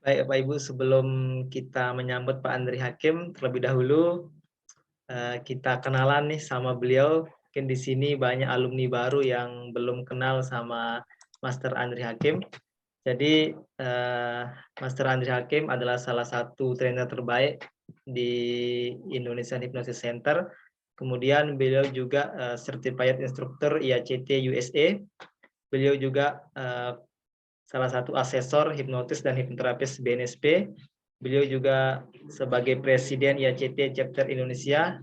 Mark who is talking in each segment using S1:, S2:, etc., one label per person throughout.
S1: Baik, Bapak Ibu, sebelum kita menyambut Pak Andri Hakim, terlebih dahulu kita kenalan nih sama beliau. Mungkin di sini banyak alumni baru yang belum kenal sama Master Andri Hakim. Jadi Master Andri Hakim adalah salah satu trainer terbaik di Indonesian Hypnosis Center. Kemudian beliau juga Certified Instructor IACT USA. Beliau juga salah satu asesor hipnotis dan hipnoterapis BNSP. Beliau juga sebagai Presiden IACT Chapter Indonesia,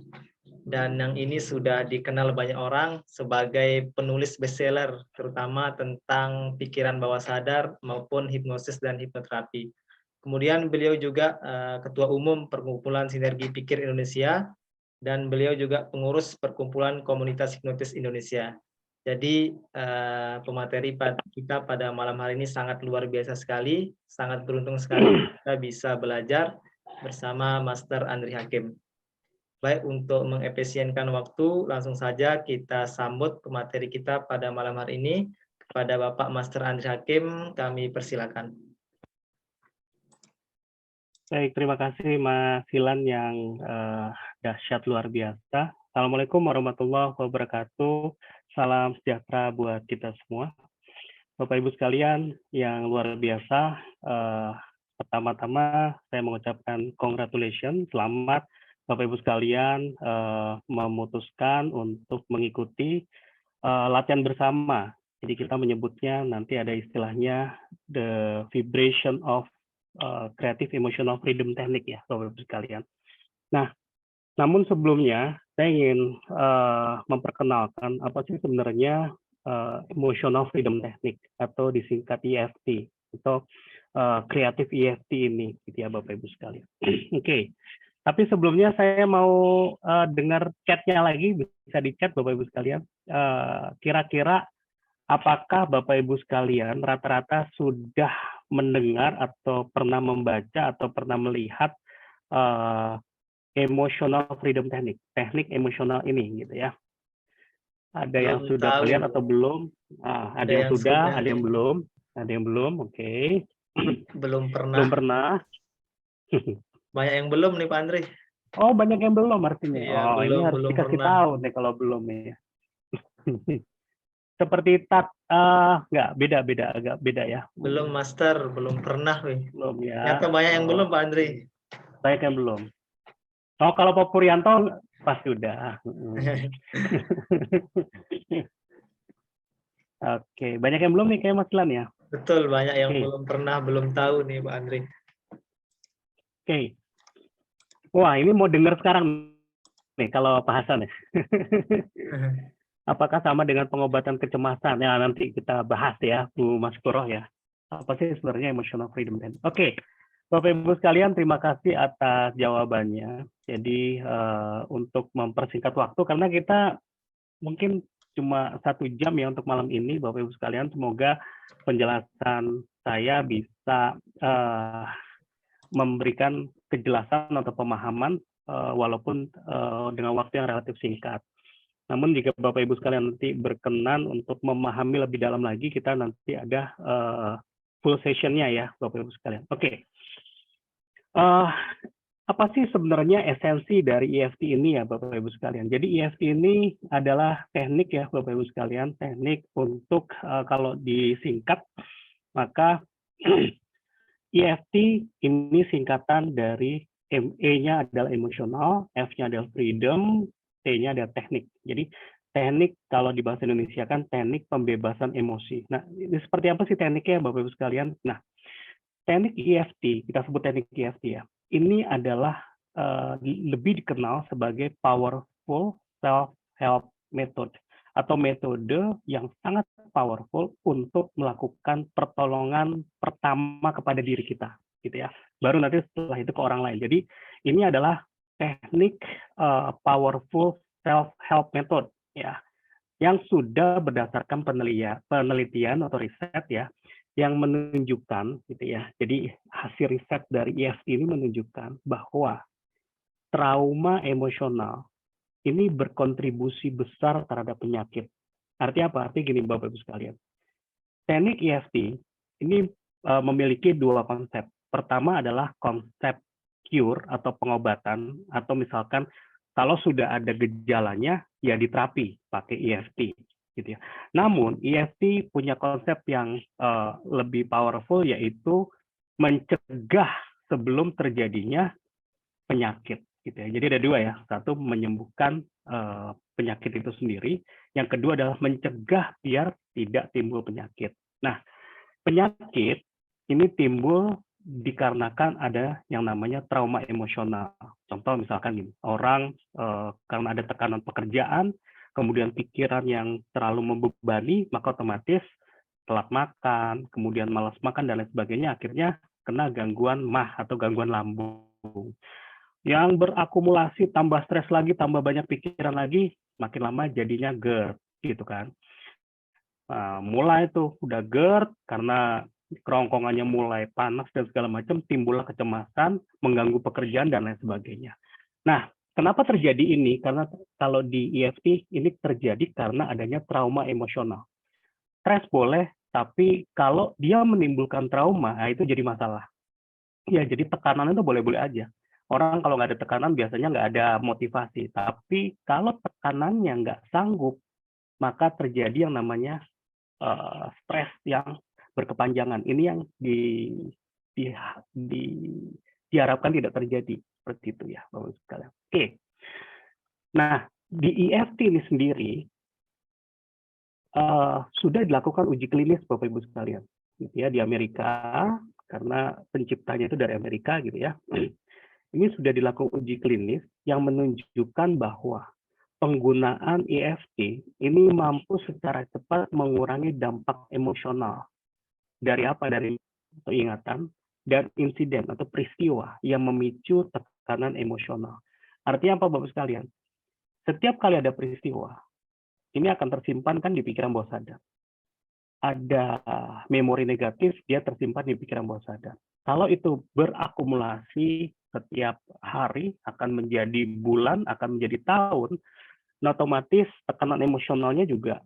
S1: dan yang ini sudah dikenal banyak orang sebagai penulis bestseller, terutama tentang pikiran bawah sadar maupun hipnosis dan hipnoterapi. Kemudian beliau juga Ketua Umum Perkumpulan Sinergi Pikir Indonesia, dan beliau juga pengurus Perkumpulan Komunitas Hipnotis Indonesia. Jadi pemateri kita pada malam hari ini sangat luar biasa sekali, sangat beruntung sekali kita bisa belajar bersama Master Andri Hakim. Baik, untuk mengefisienkan waktu, langsung saja kita sambut pemateri kita pada malam hari ini. Kepada Bapak Master Andri Hakim, kami persilakan.
S2: Baik, terima kasih Mas Silan yang dahsyat luar biasa. Assalamualaikum warahmatullahi wabarakatuh. Salam sejahtera buat kita semua. Bapak Ibu sekalian yang luar biasa, pertama-tama saya mengucapkan congratulations, selamat Bapak Ibu sekalian memutuskan untuk mengikuti latihan bersama. Jadi kita menyebutnya nanti ada istilahnya the vibration of creative emotional freedom technique ya Bapak Ibu sekalian. Nah, namun sebelumnya saya ingin memperkenalkan apa sih sebenarnya emotional freedom technique atau disingkat EFT atau creative EFT ini gitu ya Bapak Ibu sekalian. Oke. Tapi sebelumnya saya mau dengar chatnya lagi, bisa di chat Bapak Ibu sekalian. Kira-kira apakah Bapak Ibu sekalian rata-rata sudah mendengar atau pernah membaca atau pernah melihat emotional freedom technique, teknik emosional ini gitu ya? Ada yang
S1: Belum
S2: sudah
S1: tahu.
S2: melihat atau belum? Ada yang sudah, ada yang
S1: nih.
S2: belum, ada yang belum. Oke.
S1: Belum pernah.
S2: Belum pernah.
S1: Banyak yang belum nih Pak Andri.
S2: Oh, banyak yang belum artinya.
S1: Iya,
S2: Ini harus
S1: belum
S2: dikasih
S1: pernah.
S2: tahu nih kalau belum ya. Seperti nggak beda-beda, agak beda ya.
S1: Belum Master, belum pernah wih.
S2: Belum ya.
S1: Ternyata banyak yang belum Pak Andri.
S2: Banyak yang belum. Oh, kalau Pak Puryanto pasti udah. Oke, banyak yang belum nih kayak Mas Lan ya.
S1: Betul, banyak yang
S2: Oke.
S1: belum pernah, belum tahu nih Pak Andri.
S2: Oke. Wah, ini mau dengar sekarang nih kalau Pak Hasan ya. Apakah sama dengan pengobatan kecemasan? Ya, nanti kita bahas ya, Bu Mas Kuroh ya. Apa sih sebenarnya emotional freedom? Oke. Bapak Ibu sekalian, terima kasih atas jawabannya. Jadi untuk mempersingkat waktu, karena kita mungkin cuma 1 jam ya untuk malam ini, Bapak Ibu sekalian. Semoga penjelasan saya bisa memberikan kejelasan atau pemahaman walaupun dengan waktu yang relatif singkat. Namun jika Bapak Ibu sekalian nanti berkenan untuk memahami lebih dalam lagi, kita nanti ada full session-nya ya, Bapak Ibu sekalian. Oke. Apa sih sebenarnya esensi dari EFT ini ya Bapak Ibu sekalian? Jadi EFT ini adalah teknik ya Bapak Ibu sekalian, teknik untuk kalau disingkat maka EFT ini singkatan dari E-nya adalah emosional, F-nya adalah freedom, T-nya adalah teknik. Jadi teknik kalau di bahasa Indonesia kan teknik pembebasan emosi. Nah, ini seperti apa sih tekniknya Bapak Ibu sekalian? Nah, teknik EFT, kita sebut teknik EFT ya, ini adalah lebih dikenal sebagai powerful self-help method atau metode yang sangat powerful untuk melakukan pertolongan pertama kepada diri kita, gitu ya. Baru nanti setelah itu ke orang lain. Jadi ini adalah teknik powerful self-help method, ya, yang sudah berdasarkan penelitian atau riset ya, yang menunjukkan gitu ya. Jadi hasil riset dari EFT ini menunjukkan bahwa trauma emosional ini berkontribusi besar terhadap penyakit. Artinya apa? Artinya gini Bapak Ibu sekalian. Teknik EFT ini memiliki 2 konsep. Pertama adalah konsep cure atau pengobatan, atau misalkan kalau sudah ada gejalanya ya diterapi pakai EFT gitu ya. Namun EFT punya konsep yang lebih powerful, yaitu mencegah sebelum terjadinya penyakit gitu ya. Jadi ada dua ya, satu menyembuhkan penyakit itu sendiri, yang kedua adalah mencegah biar tidak timbul penyakit. Nah, penyakit ini timbul dikarenakan ada yang namanya trauma emosional. Contoh misalkan gini, orang karena ada tekanan pekerjaan, kemudian pikiran yang terlalu membebani, maka otomatis telat makan, kemudian malas makan dan lain sebagainya, akhirnya kena gangguan MAH atau gangguan lambung. Yang berakumulasi, tambah stres lagi, tambah banyak pikiran lagi, makin lama jadinya GERD gitu kan. Nah, mulai tuh udah GERD karena kerongkongannya mulai panas dan segala macam, timbullah kecemasan, mengganggu pekerjaan dan lain sebagainya. Nah, kenapa terjadi ini? Karena kalau di EFT ini terjadi karena adanya trauma emosional. Stres boleh, tapi kalau dia menimbulkan trauma, nah itu jadi masalah. Ya, jadi tekanan itu boleh-boleh aja. Orang kalau nggak ada tekanan biasanya nggak ada motivasi. Tapi kalau tekanannya nggak sanggup, maka terjadi yang namanya stres yang berkepanjangan. Ini yang diharapkan tidak terjadi seperti itu ya, Bapak Ibu sekalian. Oke. Nah, di EFT ini sendiri sudah dilakukan uji klinis Bapak Ibu sekalian, gitu ya, di Amerika, karena penciptanya itu dari Amerika gitu ya. Ini sudah dilakukan uji klinis yang menunjukkan bahwa penggunaan EFT ini mampu secara cepat mengurangi dampak emosional. Dari apa? Dari ingatan dan insiden atau peristiwa yang memicu tekanan emosional. Artinya apa Bapak sekalian? Setiap kali ada peristiwa, ini akan tersimpan kan di pikiran bawah sadar. Ada memori negatif, dia tersimpan di pikiran bawah sadar. Kalau itu berakumulasi setiap hari, akan menjadi bulan, akan menjadi tahun, nah otomatis tekanan emosionalnya juga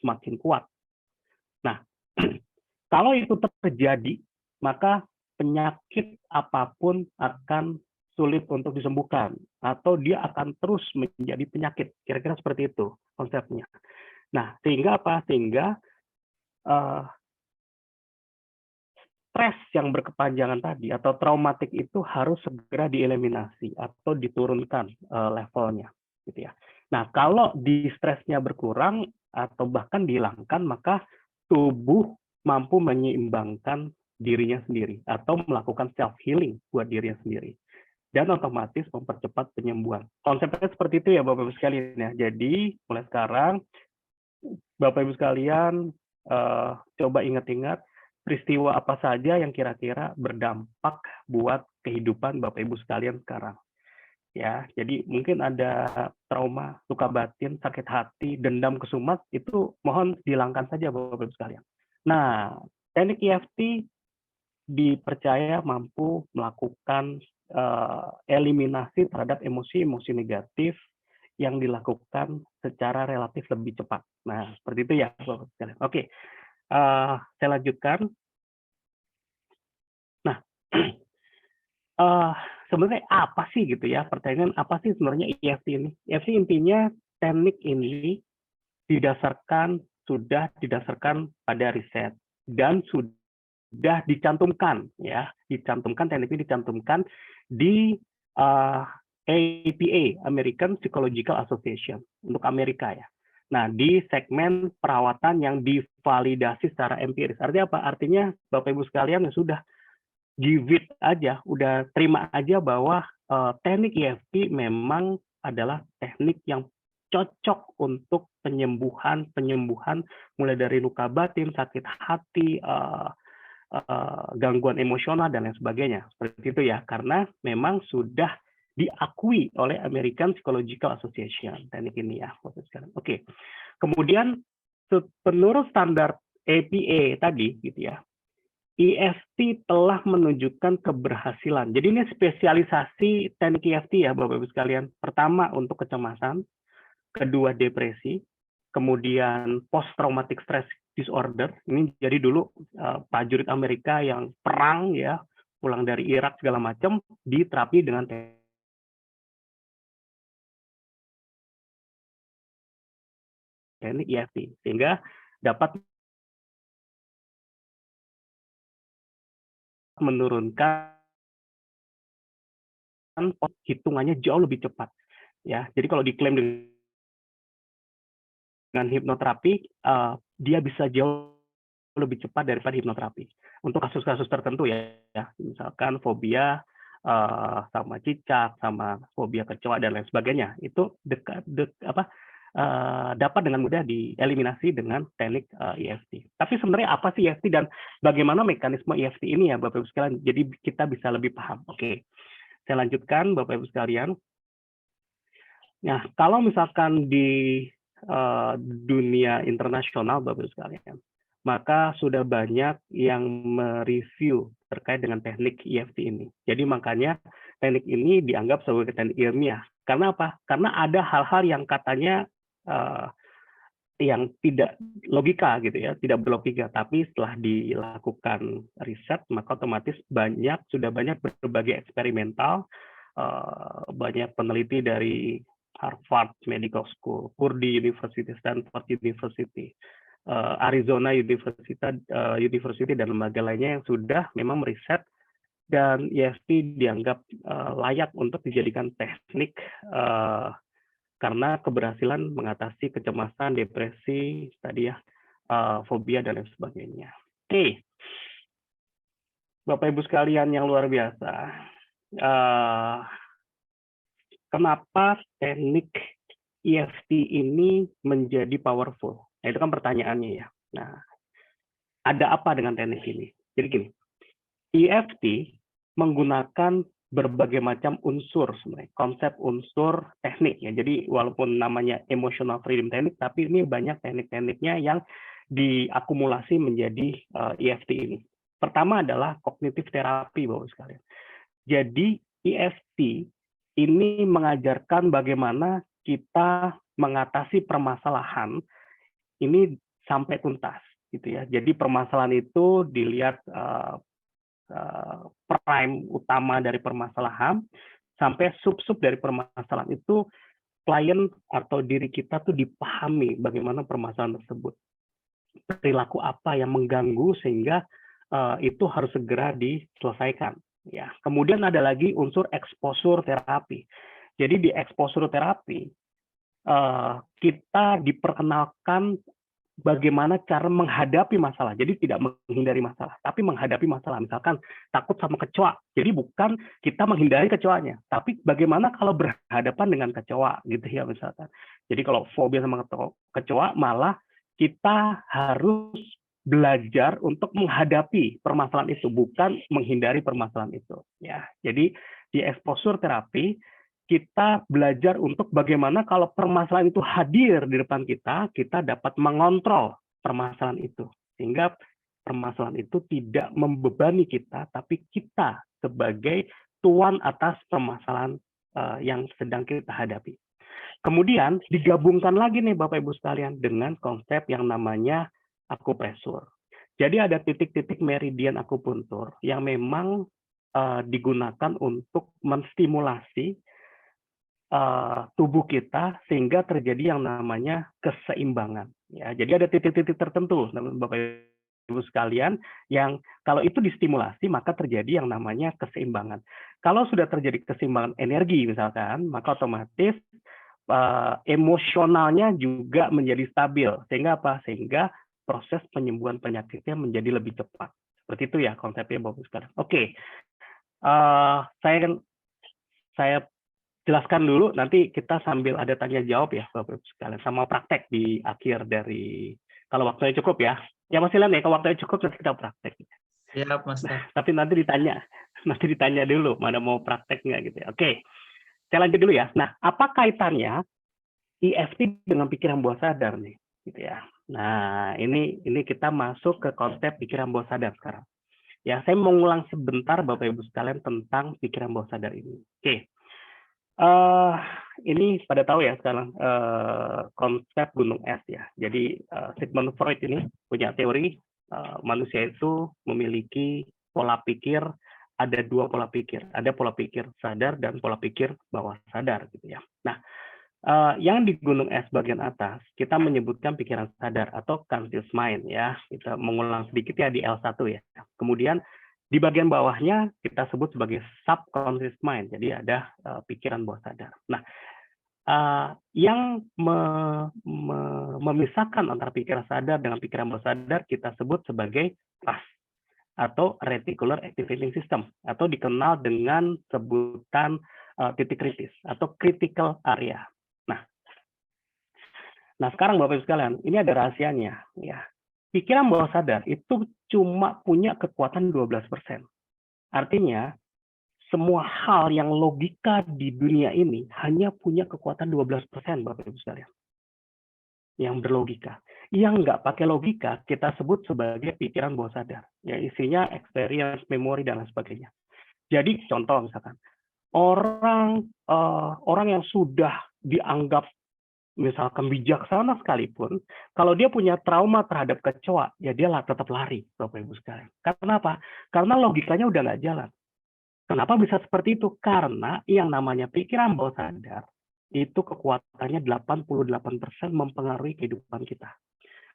S2: semakin kuat. Nah, kalau itu terjadi, maka penyakit apapun akan sulit untuk disembuhkan, atau dia akan terus menjadi penyakit. Kira-kira seperti itu konsepnya. Nah, sehingga apa? Sehingga stres yang berkepanjangan tadi atau traumatik itu harus segera dieliminasi atau diturunkan levelnya, gitu ya. Nah, kalau di stresnya berkurang atau bahkan dihilangkan, maka tubuh mampu menyeimbangkan dirinya sendiri atau melakukan self healing buat dirinya sendiri dan otomatis mempercepat penyembuhan. Konsepnya seperti itu ya Bapak Ibu sekalian ya. Jadi mulai sekarang Bapak Ibu sekalian coba ingat-ingat peristiwa apa saja yang kira-kira berdampak buat kehidupan Bapak Ibu sekalian sekarang. Ya, jadi mungkin ada trauma, luka batin, sakit hati, dendam, kesumat, itu mohon dihilangkan saja Bapak Ibu sekalian. Nah, teknik EFT dipercaya mampu melakukan eliminasi terhadap emosi-emosi negatif yang dilakukan secara relatif lebih cepat. Nah, seperti itu ya Bapak Ibu sekalian. Oke, saya lanjutkan. Nah, sebenarnya apa sih gitu ya, pertanyaan apa sih sebenarnya EFT ini? EFT intinya teknik ini sudah didasarkan pada riset dan sudah dicantumkan ya, teknik ini dicantumkan di APA, American Psychological Association untuk Amerika ya. Nah, di segmen perawatan yang divalidasi secara empiris. Artinya apa? Artinya Bapak Ibu sekalian ya sudah give it aja, udah terima aja bahwa teknik EFT memang adalah teknik yang cocok untuk penyembuhan mulai dari luka batin, sakit hati, gangguan emosional dan lain sebagainya. Seperti itu ya, karena memang sudah diakui oleh American Psychological Association teknik ini ya. Oke. Kemudian menurut standar APA tadi gitu ya, EFT telah menunjukkan keberhasilan. Jadi ini spesialisasi teknik EFT ya Bapak Ibu sekalian. Pertama untuk kecemasan, kedua depresi, kemudian post traumatic stress disorder. Ini jadi dulu prajurit Amerika yang perang ya, pulang dari Irak segala macam, diterapi dengan teknik EFT, sehingga dapat menurunkan hitungannya jauh lebih cepat. Ya, jadi kalau diklaim dengan hipnoterapi, dia bisa jauh lebih cepat daripada hipnoterapi. Untuk kasus-kasus tertentu ya, misalkan fobia sama cicak, sama fobia kecoa dan lain sebagainya, itu dapat dengan mudah dieliminasi dengan teknik EFT. Tapi sebenarnya apa sih EFT dan bagaimana mekanisme EFT ini ya Bapak Ibu sekalian? Jadi kita bisa lebih paham. Oke, saya lanjutkan Bapak Ibu sekalian. Nah, kalau misalkan di dunia internasional Bapak Ibu sekalian, maka sudah banyak yang mereview terkait dengan teknik EFT ini. Jadi makanya teknik ini dianggap sebagai teknik ilmiah. Karena apa? Karena ada hal-hal yang katanya yang tidak logika gitu ya, tidak berlogika. Tapi setelah dilakukan riset, maka otomatis sudah banyak berbagai eksperimental, banyak peneliti dari Harvard Medical School, Purdue University, Stanford University, Arizona University dan lembaga lainnya yang sudah memang meriset dan EFT dianggap layak untuk dijadikan teknik karena keberhasilan mengatasi kecemasan, depresi, tadi ya, fobia dan lain sebagainya. Oke, Bapak Ibu sekalian yang luar biasa, kenapa teknik EFT ini menjadi powerful? Nah, itu kan pertanyaannya ya. Nah, ada apa dengan teknik ini? Jadi gini, EFT menggunakan berbagai macam unsur sebenarnya, konsep unsur teknik ya. Jadi walaupun namanya emotional freedom teknik, tapi ini banyak teknik-tekniknya yang diakumulasi menjadi EFT ini. Pertama adalah kognitif terapi, Bapak sekalian. Jadi EFT ini mengajarkan bagaimana kita mengatasi permasalahan ini sampai tuntas, gitu ya. Jadi permasalahan itu dilihat prime utama dari permasalahan sampai sub-sub dari permasalahan itu klien atau diri kita tuh dipahami bagaimana permasalahan tersebut, perilaku apa yang mengganggu sehingga itu harus segera diselesaikan. Ya, kemudian ada lagi unsur exposure terapi. Jadi di exposure terapi kita diperkenalkan bagaimana cara menghadapi masalah. Jadi tidak menghindari masalah, tapi menghadapi masalah. Misalkan takut sama kecoa. Jadi bukan kita menghindari kecoanya, tapi bagaimana kalau berhadapan dengan kecoa gitu ya misalkan. Jadi kalau fobia sama kecoa, malah kita harus belajar untuk menghadapi permasalahan itu, bukan menghindari permasalahan itu. Ya, jadi di exposure terapi kita belajar untuk bagaimana kalau permasalahan itu hadir di depan kita, kita dapat mengontrol permasalahan itu. Sehingga permasalahan itu tidak membebani kita, tapi kita sebagai tuan atas permasalahan yang sedang kita hadapi. Kemudian digabungkan lagi nih Bapak Ibu sekalian dengan konsep yang namanya akupresur. Jadi ada titik-titik meridian akupuntur yang memang digunakan untuk menstimulasi tubuh kita sehingga terjadi yang namanya keseimbangan. Ya, jadi ada titik-titik tertentu, Bapak Ibu sekalian, yang kalau itu distimulasi maka terjadi yang namanya keseimbangan. Kalau sudah terjadi keseimbangan energi misalkan, maka otomatis emosionalnya juga menjadi stabil. Sehingga apa? Sehingga proses penyembuhan penyakitnya menjadi lebih cepat. Seperti itu ya konsepnya Bapak Ibu sekalian. Oke, saya jelaskan dulu, nanti kita sambil ada tanya jawab ya Bapak Ibu sekalian, sama praktek di akhir dari, kalau waktunya cukup ya. Ya Mas Ilan ya, kalau waktunya cukup nanti kita praktek.
S1: Siap, Mas.
S2: Tapi nanti ditanya dulu mana mau praktek nggak gitu ya. Oke, saya lanjut dulu ya. Nah, apa kaitannya EFT dengan pikiran bawah sadar nih, gitu ya. Nah, ini kita masuk ke konsep pikiran bawah sadar sekarang. Ya, saya mau ngulang sebentar Bapak Ibu sekalian tentang pikiran bawah sadar ini. Oke. Ini pada tahu ya sekarang konsep gunung es ya. Jadi Sigmund Freud ini punya teori manusia itu memiliki pola pikir ada dua pola pikir, ada pola pikir sadar dan pola pikir bawah sadar gitu ya. Nah, yang di gunung es bagian atas kita menyebutkan pikiran sadar atau conscious mind ya. Kita mengulang sedikit ya di L1 ya. Kemudian di bagian bawahnya kita sebut sebagai subconscious mind. Jadi ada pikiran bawah sadar. Nah, yang memisahkan antara pikiran sadar dengan pikiran bawah sadar kita sebut sebagai RAS atau Reticular Activating System atau dikenal dengan sebutan titik kritis atau critical area. Nah, sekarang Bapak Ibu sekalian, ini ada rahasianya ya. Pikiran bawah sadar itu cuma punya kekuatan 12%. Artinya semua hal yang logika di dunia ini hanya punya kekuatan 12% Bapak Ibu sekalian. Yang berlogika. Yang nggak pakai logika kita sebut sebagai pikiran bawah sadar. Ya, isinya experience, memori, dan lain sebagainya. Jadi contoh misalkan, orang yang sudah dianggap misalkan bijaksana sekalipun, kalau dia punya trauma terhadap kecoa, ya dia tetap lari, Bapak Ibu sekalian. Karena apa? Karena logikanya udah nggak jalan. Kenapa bisa seperti itu? Karena yang namanya pikiran bawah sadar, itu kekuatannya 88% mempengaruhi kehidupan kita.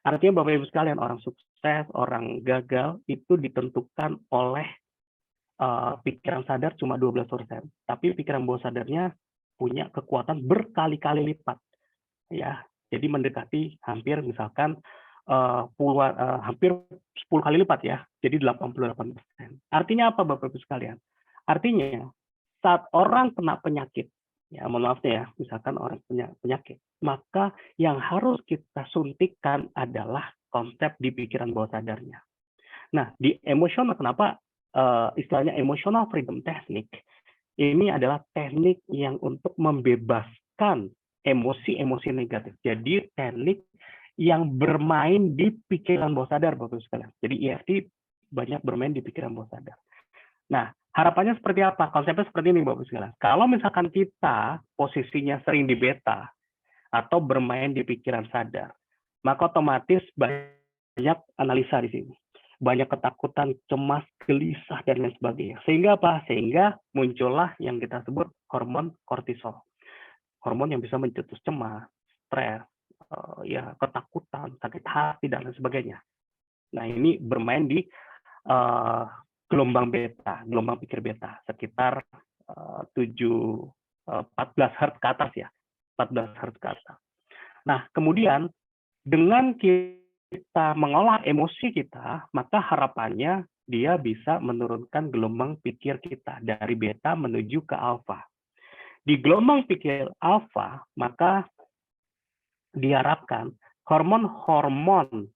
S2: Artinya Bapak Ibu sekalian, orang sukses, orang gagal, itu ditentukan oleh pikiran sadar cuma 12%. Tapi pikiran bawah sadarnya punya kekuatan berkali-kali lipat. Ya, jadi mendekati hampir misalkan hampir 10 kali lipat ya, jadi 88%. Artinya apa Bapak Ibu sekalian? Artinya saat orang kena penyakit, ya mohon maaf ya, misalkan orang punya penyakit, maka yang harus kita suntikkan adalah konsep di pikiran bawah sadarnya. Nah, di emosional kenapa istilahnya emotional freedom technique ini adalah teknik yang untuk membebaskan emosi-emosi negatif. Jadi teknik yang bermain di pikiran bawah sadar, Bapak sekalian. Jadi EFT banyak bermain di pikiran bawah sadar. Nah, harapannya seperti apa? Konsepnya seperti ini, Bapak sekalian. Kalau misalkan kita posisinya sering di beta atau bermain di pikiran sadar, maka otomatis banyak analisa di sini. Banyak ketakutan, cemas, gelisah, dan lain sebagainya. Sehingga apa? Sehingga muncullah yang kita sebut hormon kortisol. Hormon yang bisa mencetus cemas, stres, ya ketakutan, sakit hati, dan lain sebagainya. Nah, ini bermain di gelombang beta, gelombang pikir beta, sekitar 14 Hz ke atas ya, 14 Hz ke atas. Nah, kemudian dengan kita mengolah emosi kita, maka harapannya dia bisa menurunkan gelombang pikir kita dari beta menuju ke alfa. Di gelombang pikir alfa, maka diharapkan hormon-hormon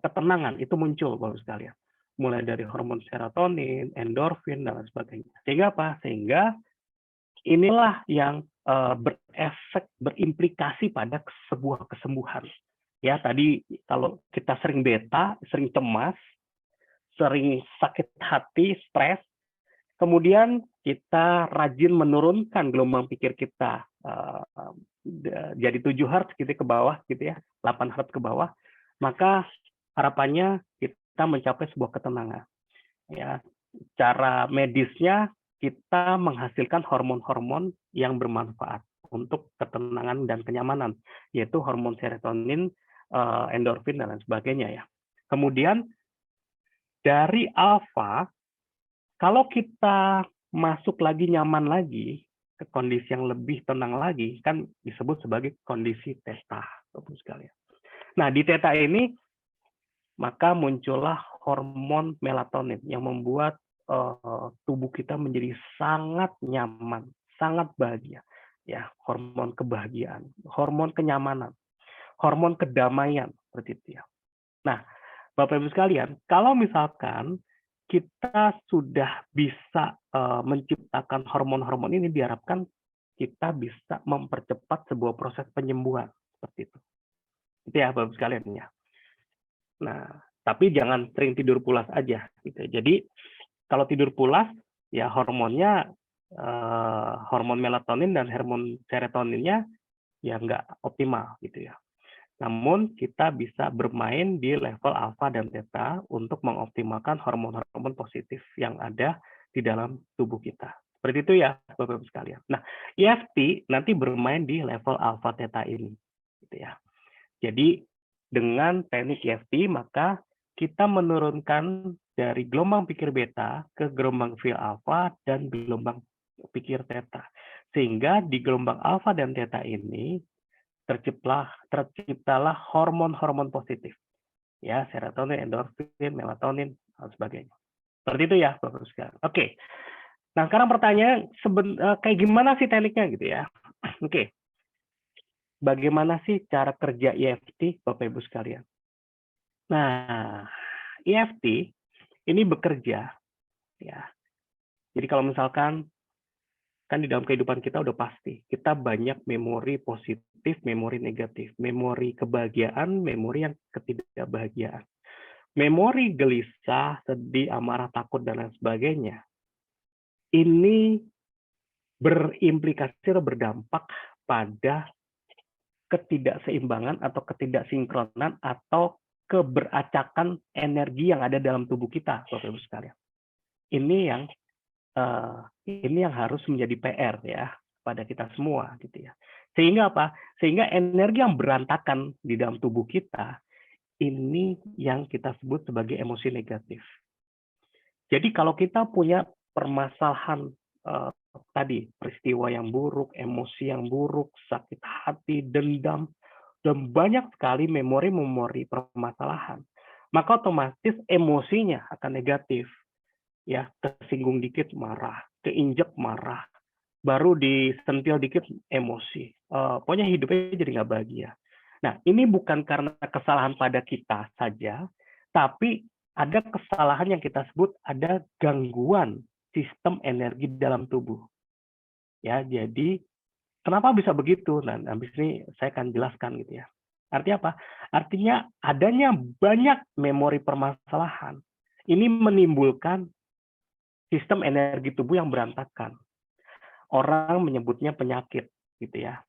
S2: ketenangan itu muncul, Bapak sekalian. Mulai dari hormon serotonin, endorfin, dan lain sebagainya. Sehingga apa? Sehingga inilah yang berefek, berimplikasi pada sebuah kesembuhan. Ya, tadi kalau kita sering beta, sering cemas, sering sakit hati, stres, kemudian kita rajin menurunkan gelombang pikir kita jadi 7 Hz gitu ke bawah gitu ya, 8 Hz ke bawah, maka harapannya kita mencapai sebuah ketenangan. Ya, cara medisnya kita menghasilkan hormon-hormon yang bermanfaat untuk ketenangan dan kenyamanan, yaitu hormon serotonin, endorfin dan lain sebagainya ya. Kemudian dari alfa, kalau kita masuk lagi nyaman lagi ke kondisi yang lebih tenang lagi, kan disebut sebagai kondisi theta, Bapak sekalian. Nah, di theta ini maka muncullah hormon melatonin yang membuat tubuh kita menjadi sangat nyaman, sangat bahagia. Ya, hormon kebahagiaan, hormon kenyamanan, hormon kedamaian seperti itu ya. Nah, Bapak Ibu sekalian, kalau misalkan kita sudah bisa menciptakan hormon-hormon ini, diharapkan kita bisa mempercepat sebuah proses penyembuhan seperti itu. Itu ya Bapak Ibu sekalian ya. Nah, tapi jangan sering tidur pulas aja gitu. Jadi kalau tidur pulas ya hormonnya hormon melatonin dan hormon serotoninnya ya nggak optimal gitu ya. Namun kita bisa bermain di level alfa dan theta untuk mengoptimalkan hormon-hormon positif yang ada di dalam tubuh kita. Seperti itu ya, Bapak-Ibu sekalian. Nah, EFT nanti bermain di level alpha theta ini, gitu ya. Jadi dengan teknik EFT maka kita menurunkan dari gelombang pikir beta ke gelombang feel alpha dan gelombang pikir theta. Sehingga di gelombang alpha dan theta ini terciptalah hormon-hormon positif. Ya, serotonin, endorfin, melatonin, dan sebagainya. Seperti itu ya, Bapak sekalian. Oke. Nah, sekarang pertanyaan kayak gimana sih tekniknya gitu ya? Oke. Bagaimana sih cara kerja EFT, Bapak Ibu sekalian? Nah, EFT ini bekerja ya. Jadi kalau misalkan kan di dalam kehidupan kita udah pasti kita banyak memori positif, memori negatif, memori kebahagiaan, memori yang ketidakbahagiaan. Memori gelisah, sedih, amarah, takut dan lain sebagainya. Ini berimplikasi atau berdampak pada ketidakseimbangan atau ketidaksinkronan atau keberacakan energi yang ada dalam tubuh kita, Bapak Ibu sekalian. Ini yang harus menjadi PR ya pada kita semua gitu ya. Sehingga apa? Sehingga energi yang berantakan di dalam tubuh kita ini yang kita sebut sebagai emosi negatif. Jadi kalau kita punya permasalahan tadi peristiwa yang buruk, emosi yang buruk, sakit hati, dendam, dan banyak sekali memori-memori permasalahan, maka otomatis emosinya akan negatif. Ya, tersinggung dikit marah, keinjek marah, baru disentil dikit emosi. Pokoknya hidupnya jadi nggak bahagia. Nah, ini bukan karena kesalahan pada kita saja, tapi ada kesalahan yang kita sebut ada gangguan sistem energi dalam tubuh. Ya, jadi kenapa bisa begitu? Nah, habis ini saya akan jelaskan gitu ya. Artinya apa? Artinya adanya banyak memori permasalahan. Ini menimbulkan sistem energi tubuh yang berantakan. Orang menyebutnya penyakit, gitu ya.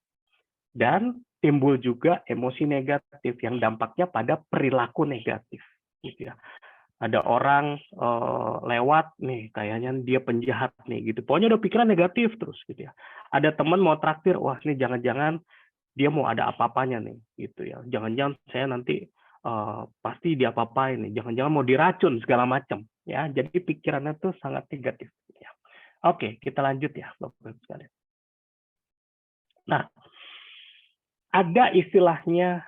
S2: Dan timbul juga emosi negatif yang dampaknya pada perilaku negatif, gitu ya. Ada orang lewat nih, kayaknya dia penjahat nih, gitu. Pokoknya udah pikiran negatif terus, gitu ya. Ada teman mau traktir, wah ini jangan-jangan dia mau ada apa-apanya nih, gitu ya. Jangan-jangan saya nanti pasti diapa-apain nih, jangan-jangan mau diracun segala macam, ya. Jadi pikirannya tuh sangat negatif. Ya. Oke, kita lanjut ya, Bapak-Ibu sekalian. Nah, ada istilahnya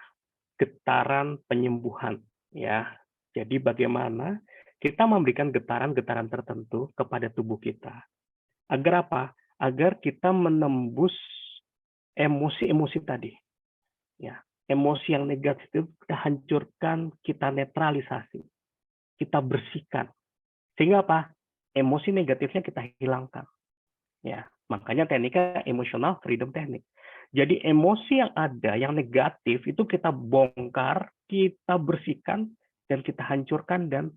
S2: getaran penyembuhan, ya. Jadi bagaimana kita memberikan getaran-getaran tertentu kepada tubuh kita. Agar apa? Agar kita menembus emosi-emosi tadi. Ya, emosi yang negatif itu kita hancurkan, kita netralisasi, kita bersihkan. Sehingga apa? Emosi negatifnya kita hilangkan. Ya, makanya tekniknya emotional freedom technique. Jadi emosi yang ada, yang negatif itu kita bongkar, kita bersihkan, dan kita hancurkan, dan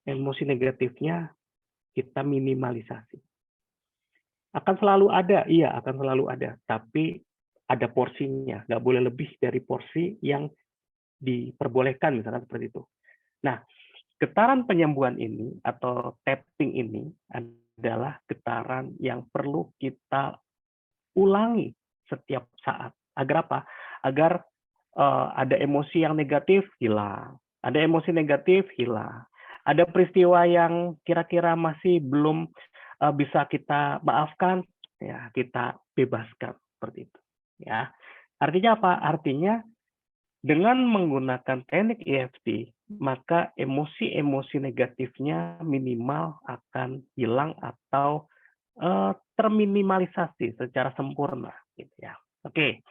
S2: emosi negatifnya kita minimalisasi. Akan selalu ada, iya akan selalu ada, tapi ada porsinya, nggak boleh lebih dari porsi yang diperbolehkan, misalkan seperti itu. Nah, getaran penyembuhan ini atau tapping ini adalah getaran yang perlu kita ulangi setiap saat. Agar apa? Agar ada emosi yang negatif hilang, ada emosi negatif hilang, ada peristiwa yang kira-kira masih belum bisa kita maafkan, ya kita bebaskan seperti itu. Ya, artinya apa? Artinya dengan menggunakan teknik EFT, maka emosi-emosi negatifnya minimal akan hilang atau terminimalisasi secara sempurna, gitu ya. Oke.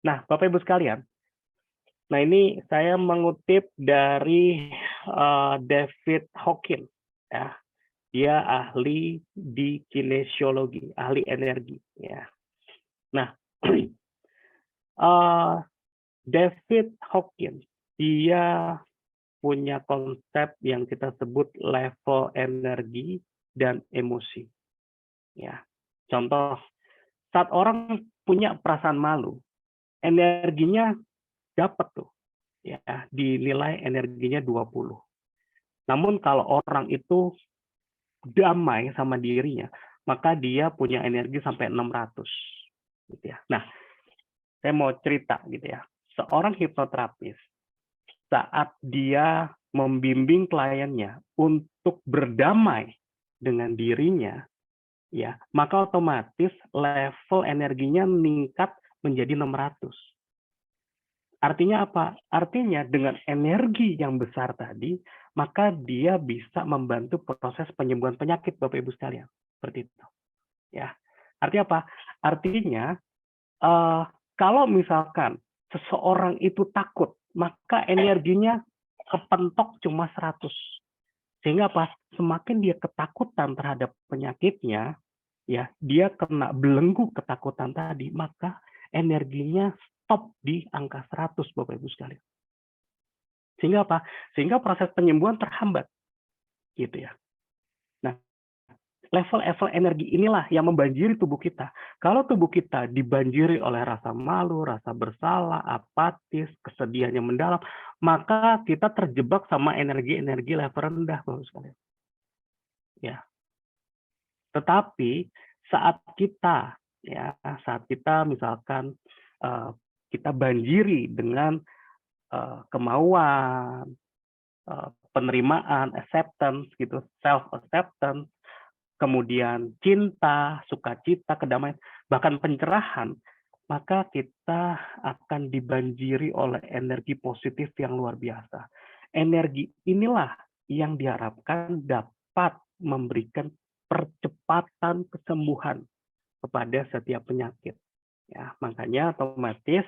S2: Nah, Bapak Ibu sekalian, nah ini saya mengutip dari David Hawkins, ya. Dia ahli di kinesiologi, ahli energi, ya. Nah, David Hawkins dia punya konsep yang kita sebut level energi dan emosi. Ya, contoh saat orang punya perasaan malu, energinya dapat tuh, ya dinilai energinya 20. Namun kalau orang itu damai sama dirinya, maka dia punya energi sampai 600 gitu ya. Nah, saya mau cerita gitu ya. Seorang hipnoterapis saat dia membimbing kliennya untuk berdamai dengan dirinya, ya, maka otomatis level energinya meningkat menjadi 600. Artinya apa? Artinya dengan energi yang besar tadi, maka dia bisa membantu proses penyembuhan penyakit, Bapak Ibu sekalian. Seperti itu. Ya. Artinya apa? Artinya eh, kalau misalkan seseorang itu takut, maka energinya kepentok cuma 100. Sehingga apa? Semakin dia ketakutan terhadap penyakitnya, ya, dia kena belenggu ketakutan tadi, maka energinya stop di angka 100, Bapak Ibu sekalian. Sehingga apa? Sehingga proses penyembuhan terhambat, gitu ya. Nah, level-level energi inilah yang membanjiri tubuh kita. Kalau tubuh kita dibanjiri oleh rasa malu, rasa bersalah, apatis, kesedihan yang mendalam, maka kita terjebak sama energi-energi level rendah, Bapak Ibu sekalian. Ya. Tetapi saat kita misalkan kita banjiri dengan kemauan, penerimaan, acceptance gitu, self acceptance, kemudian cinta, sukacita, kedamaian, bahkan pencerahan, maka kita akan dibanjiri oleh energi positif yang luar biasa. Energi inilah yang diharapkan dapat memberikan percepatan kesembuhan kepada setiap penyakit. Ya, makanya otomatis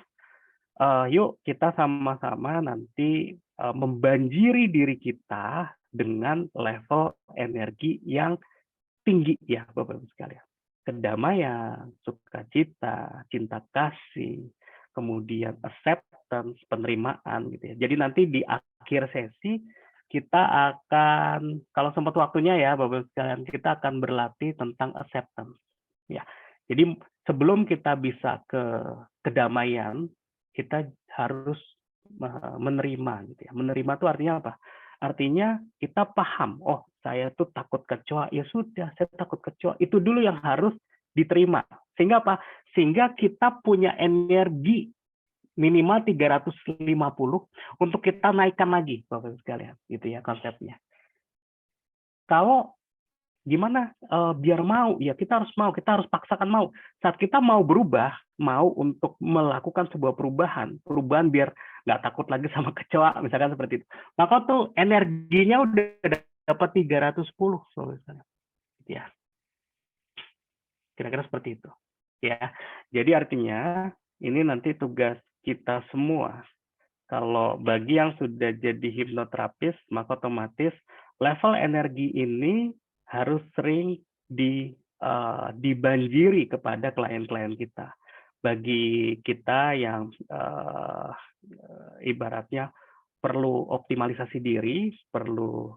S2: yuk kita sama-sama nanti membanjiri diri kita dengan level energi yang tinggi ya Bapak Ibu sekalian. Kedamaian, sukacita, cinta kasih, kemudian acceptance, penerimaan gitu ya. Jadi nanti di akhir sesi kita akan, kalau sempat waktunya ya Bapak Ibu sekalian, kita akan berlatih tentang acceptance. Ya. Jadi sebelum kita bisa ke kedamaian, kita harus menerima gitu ya. Menerima itu artinya apa? Artinya kita paham, oh saya tuh takut kecoa, ya sudah, saya takut kecoa. Itu dulu yang harus diterima. Sehingga apa? Sehingga kita punya energi minimal 350 untuk kita naikkan lagi, Bapak Ibu sekalian. Gitu ya konsepnya. Kalau gimana biar mau, ya kita harus paksakan mau. Saat kita mau berubah, mau untuk melakukan sebuah perubahan biar nggak takut lagi sama kecoa, misalkan seperti itu. Maka tuh energinya udah dapat 310, misalnya. Ya, kira-kira seperti itu. Ya, jadi artinya ini nanti tugas kita semua. Kalau bagi yang sudah jadi hipnoterapis, maka otomatis level energi ini harus sering dibanjiri kepada klien-klien kita. Bagi kita yang ibaratnya perlu optimalisasi diri, perlu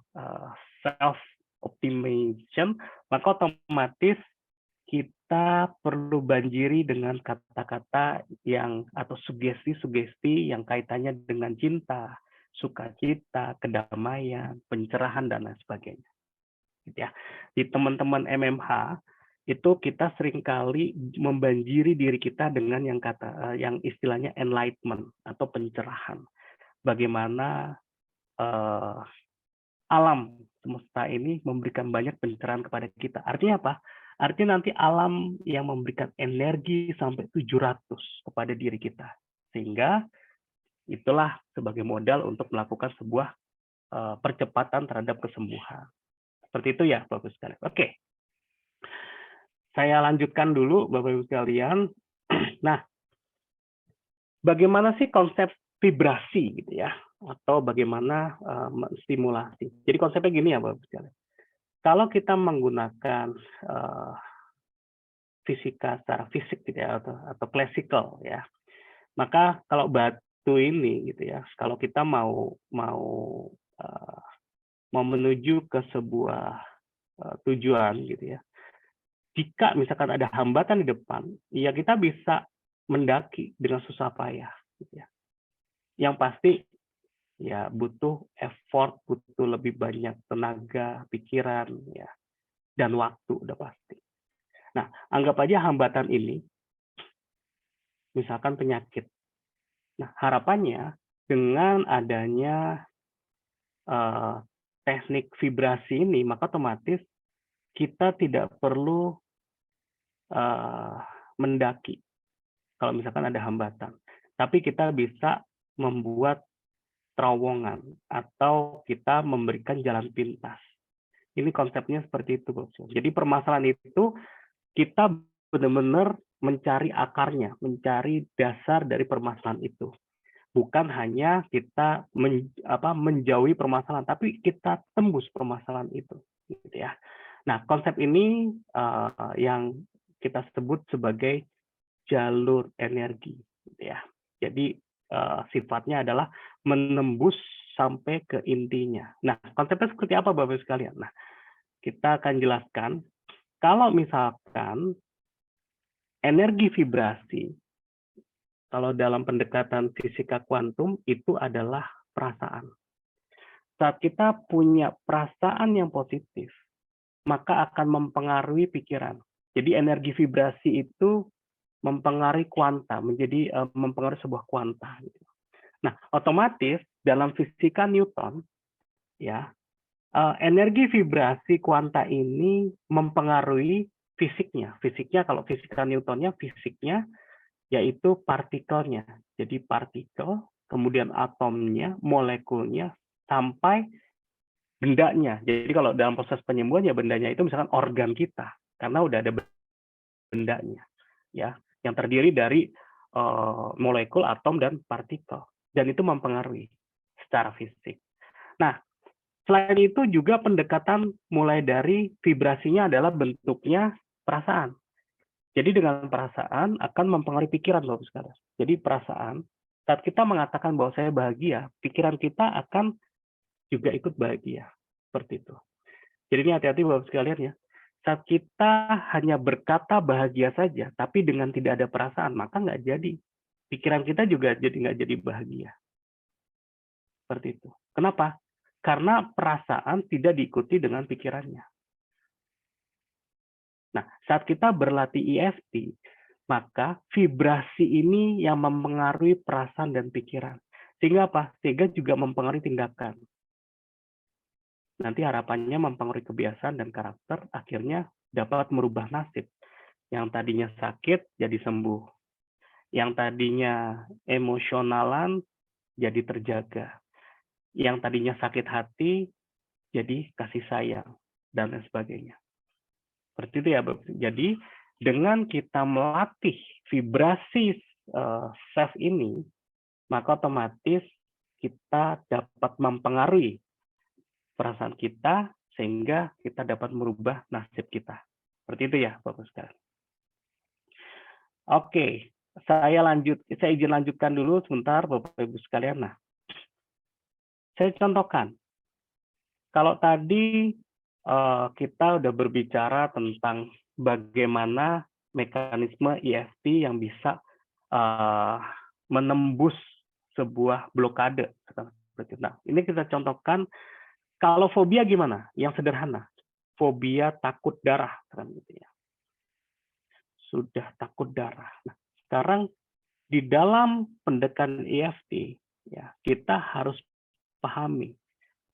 S2: self optimization, maka otomatis kita perlu banjiri dengan kata-kata yang atau sugesti-sugesti yang kaitannya dengan cinta, sukacita, kedamaian, pencerahan dan lain sebagainya. Gitu ya. Di teman-teman MMH itu kita seringkali membanjiri diri kita dengan yang istilahnya enlightenment atau pencerahan. Bagaimana alam semesta ini memberikan banyak pencerahan kepada kita. Artinya apa? Artinya nanti alam yang memberikan energi sampai 700 kepada diri kita. Sehingga itulah sebagai modal untuk melakukan sebuah percepatan terhadap kesembuhan. Seperti itu ya Bapak Ibu sekalian. Oke. Saya lanjutkan dulu Bapak Ibu sekalian. Nah, bagaimana sih konsep vibrasi gitu ya? Atau bagaimana stimulasi. Jadi konsepnya gini ya Bapak Ibu sekalian. Kalau kita menggunakan fisika secara fisik gitu ya atau classical ya, maka kalau batu ini gitu ya, kalau kita mau menuju ke sebuah tujuan gitu ya, jika misalkan ada hambatan di depan, ya kita bisa mendaki dengan susah payah gitu ya. Yang pasti ya butuh effort, butuh lebih banyak tenaga, pikiran ya. dan waktu udah pasti. Nah, anggap aja hambatan ini, misalkan penyakit. Nah, harapannya dengan adanya teknik vibrasi ini, maka otomatis kita tidak perlu mendaki kalau misalkan ada hambatan. Tapi kita bisa membuat terowongan atau kita memberikan jalan pintas. Ini konsepnya seperti itu, Bos. Jadi permasalahan itu kita benar-benar mencari akarnya, mencari dasar dari permasalahan itu. Bukan hanya kita menjauhi permasalahan, tapi kita tembus permasalahan itu, gitu ya. Nah, konsep ini yang kita sebut sebagai jalur energi, gitu ya. Jadi sifatnya adalah menembus sampai ke intinya. Nah, konsepnya seperti apa, Bapak sekalian? Nah, kita akan jelaskan kalau misalkan energi vibrasi, kalau dalam pendekatan fisika kuantum itu adalah perasaan. Saat kita punya perasaan yang positif, maka akan mempengaruhi pikiran. Jadi energi vibrasi itu mempengaruhi kuanta, menjadi mempengaruhi sebuah kuanta. Nah, otomatis dalam fisika Newton, ya, energi vibrasi kuanta ini mempengaruhi fisiknya. Fisiknya kalau fisika Newtonnya, fisiknya yaitu partikelnya. Jadi partikel, kemudian atomnya, molekulnya, sampai bendanya. Jadi kalau dalam proses penyembuhan ya bendanya itu misalkan organ kita, karena udah ada bendanya, ya, yang terdiri dari molekul, atom, dan partikel. Dan itu mempengaruhi secara fisik. Nah, selain itu juga pendekatan mulai dari vibrasinya adalah bentuknya perasaan. Jadi dengan perasaan akan mempengaruhi pikiran, Bapak sekalian. Jadi perasaan, saat kita mengatakan bahwa saya bahagia, pikiran kita akan juga ikut bahagia. Seperti itu. Jadi ini hati-hati Bapak sekalian ya. Saat kita hanya berkata bahagia saja, tapi dengan tidak ada perasaan, maka nggak jadi. Pikiran kita juga jadi nggak jadi bahagia. Seperti itu. Kenapa? Karena perasaan tidak diikuti dengan pikirannya. Nah, saat kita berlatih EFT, maka vibrasi ini yang mempengaruhi perasaan dan pikiran. Sehingga apa? Sehingga juga mempengaruhi tindakan. Nanti harapannya mempengaruhi kebiasaan dan karakter, akhirnya dapat merubah nasib. Yang tadinya sakit jadi sembuh. Yang tadinya emosionalan jadi terjaga. Yang tadinya sakit hati jadi kasih sayang, dan lain sebagainya. Seperti itu ya, Bapak. Jadi dengan kita melatih vibrasi self ini, maka otomatis kita dapat mempengaruhi perasaan kita sehingga kita dapat merubah nasib kita. Seperti itu ya, Bapak sekalian. Oke, saya izin lanjutkan dulu sebentar, Bapak Ibu sekalian. Nah, saya contohkan. Kalau tadi kita udah berbicara tentang bagaimana mekanisme EFT yang bisa menembus sebuah blokade. Nah, ini kita contohkan. Kalau fobia gimana? Yang sederhana. Fobia takut darah. Gitu ya. Sudah takut darah. Nah, sekarang di dalam pendekatan EFT, ya, kita harus pahami.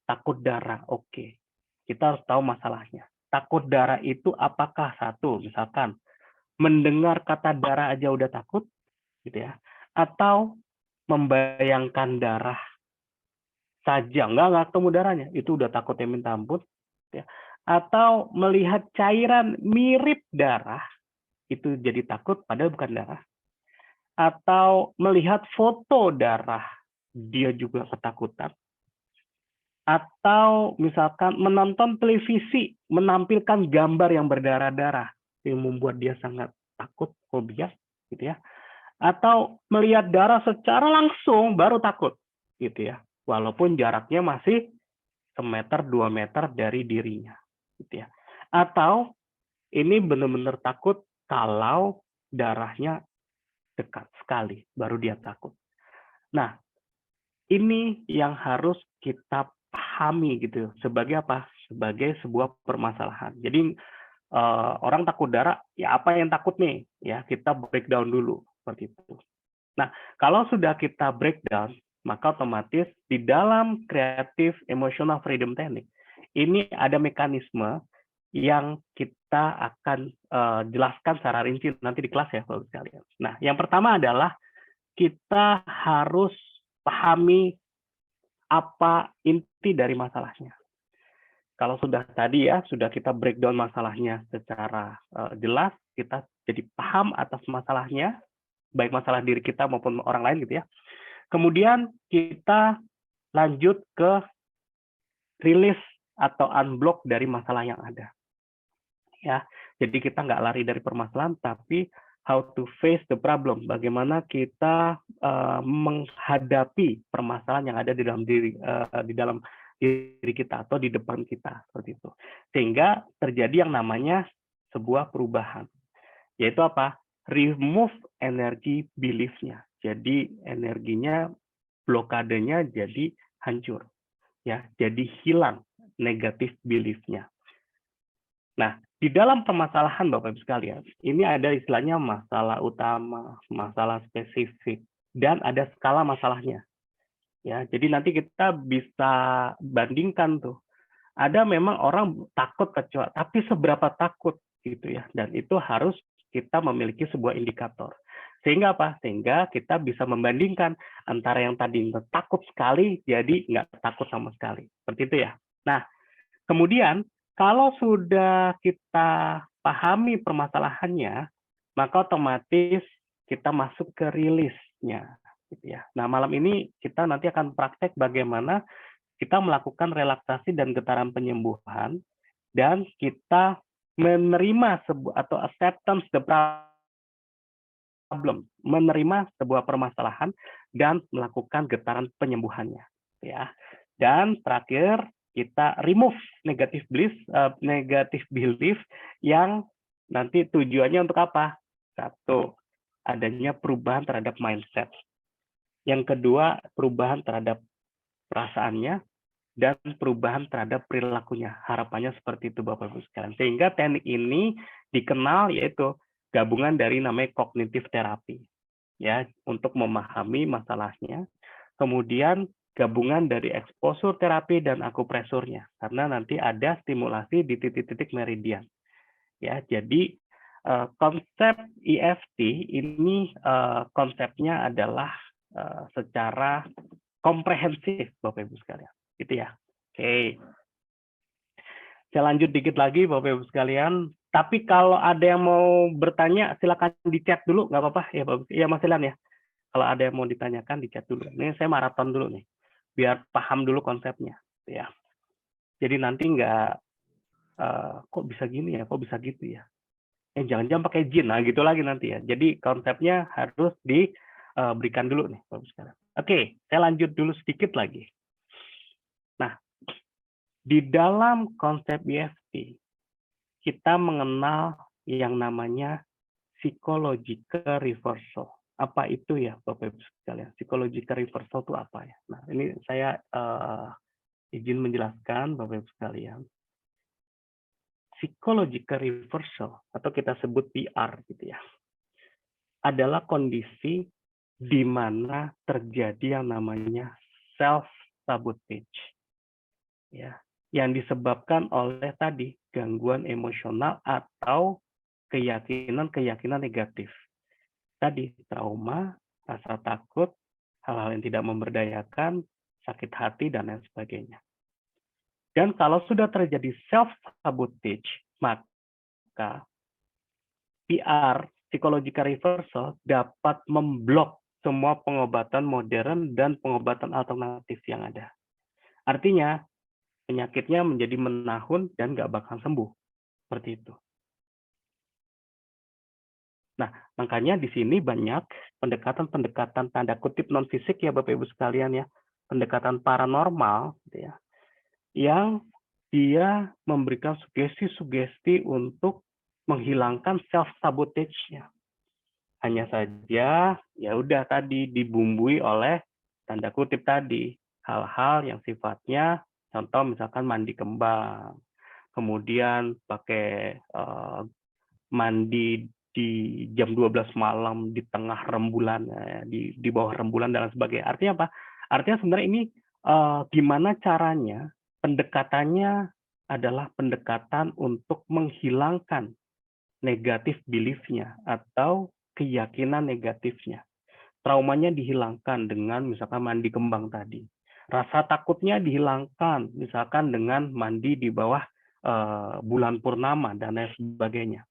S2: Takut darah, oke. Kita harus tahu masalahnya. Takut darah itu apakah satu, misalkan, mendengar kata darah aja udah takut, gitu ya, atau membayangkan darah saja, nggak ketemu darahnya, itu udah takutnya minta ampun, ya. Atau melihat cairan mirip darah, itu jadi takut, padahal bukan darah. Atau melihat foto darah, dia juga ketakutan. Atau misalkan menonton televisi, menampilkan gambar yang berdarah-darah, yang membuat dia sangat takut, fobia, gitu ya. Atau melihat darah secara langsung, baru takut, gitu ya. Walaupun jaraknya masih 1 meter, 2 meter dari dirinya, gitu ya. Atau ini benar-benar takut kalau darahnya dekat sekali, baru dia takut. Nah, ini yang harus kita pahami gitu sebagai apa? sebagai sebuah permasalahan. Jadi orang takut darah, ya apa yang takut nih? Ya kita breakdown dulu seperti itu. Nah, kalau sudah kita breakdown, maka otomatis di dalam Creative Emotional Freedom Technique ini ada mekanisme yang kita akan jelaskan secara rinci nanti di kelas ya, Bapak sekalian. Nah, yang pertama adalah kita harus pahami apa inti dari masalahnya. Kalau sudah tadi ya, sudah kita breakdown masalahnya secara jelas, kita jadi paham atas masalahnya, baik masalah diri kita maupun orang lain gitu ya. Kemudian kita lanjut ke rilis atau unblock dari masalah yang ada. Ya, jadi kita nggak lari dari permasalahan, tapi how to face the problem. Bagaimana kita menghadapi permasalahan yang ada di dalam diri kita atau di depan kita seperti itu. Sehingga terjadi yang namanya sebuah perubahan. Yaitu apa? Remove energi belief-nya. Jadi energinya, blokadenya jadi hancur. Ya, jadi hilang negatif belief-nya. Nah, di dalam permasalahan Bapak Ibu sekalian, ini ada istilahnya masalah utama, masalah spesifik, dan ada skala masalahnya. Ya, jadi nanti kita bisa bandingkan tuh. Ada memang orang takut kecoa, tapi seberapa takut gitu ya. Dan itu harus kita memiliki sebuah indikator. Sehingga apa? Sehingga kita bisa membandingkan antara yang tadi takut sekali, jadi nggak takut sama sekali. Seperti itu ya. Nah, kemudian kalau sudah kita pahami permasalahannya, maka otomatis kita masuk ke rilisnya. Gitu ya. Nah, malam ini kita nanti akan praktek bagaimana kita melakukan relaksasi dan getaran penyembuhan, dan kita menerima atau acceptance the problem, menerima sebuah permasalahan dan melakukan getaran penyembuhannya. Ya. Dan terakhir kita remove negative belief yang nanti tujuannya untuk apa? Satu, adanya perubahan terhadap mindset. Yang kedua, perubahan terhadap perasaannya, dan perubahan terhadap perilakunya. Harapannya seperti itu Bapak Ibu sekalian. Sehingga teknik ini dikenal yaitu gabungan dari namanya kognitif terapi. Ya, untuk memahami masalahnya. Kemudian gabungan dari exposure terapi dan akupresurnya. Karena nanti ada stimulasi di titik-titik meridian. Ya, jadi konsep EFT ini konsepnya adalah secara komprehensif Bapak Ibu sekalian. Gitu ya. Oke. Saya lanjut dikit lagi Bapak Ibu sekalian. Tapi kalau ada yang mau bertanya silakan di chat dulu, nggak apa-apa ya Bapak. Ya Mas Ilan ya. Kalau ada yang mau ditanyakan di chat dulu. Ini saya maraton dulu nih. Biar paham dulu konsepnya, ya. Jadi nanti nggak kok bisa gini ya, kok bisa gitu ya. Jangan-jangan pakai jin, nah gitu lagi nanti ya. Jadi konsepnya harus diberikan dulu nih Bapak sekalian. Oke, saya lanjut dulu sedikit lagi. Nah, di dalam konsep EFT, kita mengenal yang namanya psychological reversal. Apa itu ya Bapak Ibu sekalian? Psychological reversal itu apa ya? Nah, ini saya izin menjelaskan Bapak Ibu sekalian. Psychological reversal atau kita sebut PR gitu ya, adalah kondisi di mana terjadi yang namanya self sabotage. Ya, yang disebabkan oleh tadi gangguan emosional atau keyakinan-keyakinan negatif. Tadi trauma, rasa takut, hal-hal yang tidak memberdayakan, sakit hati, dan lain sebagainya. Dan kalau sudah terjadi self-sabotage, maka PR, psychological reversal, dapat memblok semua pengobatan modern dan pengobatan alternatif yang ada. Artinya, penyakitnya menjadi menahun dan nggak bakal sembuh. Seperti itu. Nah, makanya di sini banyak pendekatan-pendekatan tanda kutip non-fisik ya Bapak Ibu sekalian ya. Pendekatan paranormal gitu ya. Yang dia memberikan sugesti-sugesti untuk menghilangkan self-sabotage-nya. Hanya saja, ya udah tadi dibumbui oleh tanda kutip tadi, hal-hal yang sifatnya Contoh misalkan mandi kembang, kemudian pakai mandi di jam 12 malam di tengah rembulan, di bawah rembulan dan sebagainya. Artinya apa? Artinya sebenarnya ini gimana caranya pendekatannya adalah pendekatan untuk menghilangkan negatif belief-nya atau keyakinan negatifnya. Traumanya dihilangkan dengan misalkan mandi kembang tadi. Rasa takutnya dihilangkan misalkan dengan mandi di bawah bulan purnama dan lain sebagainya.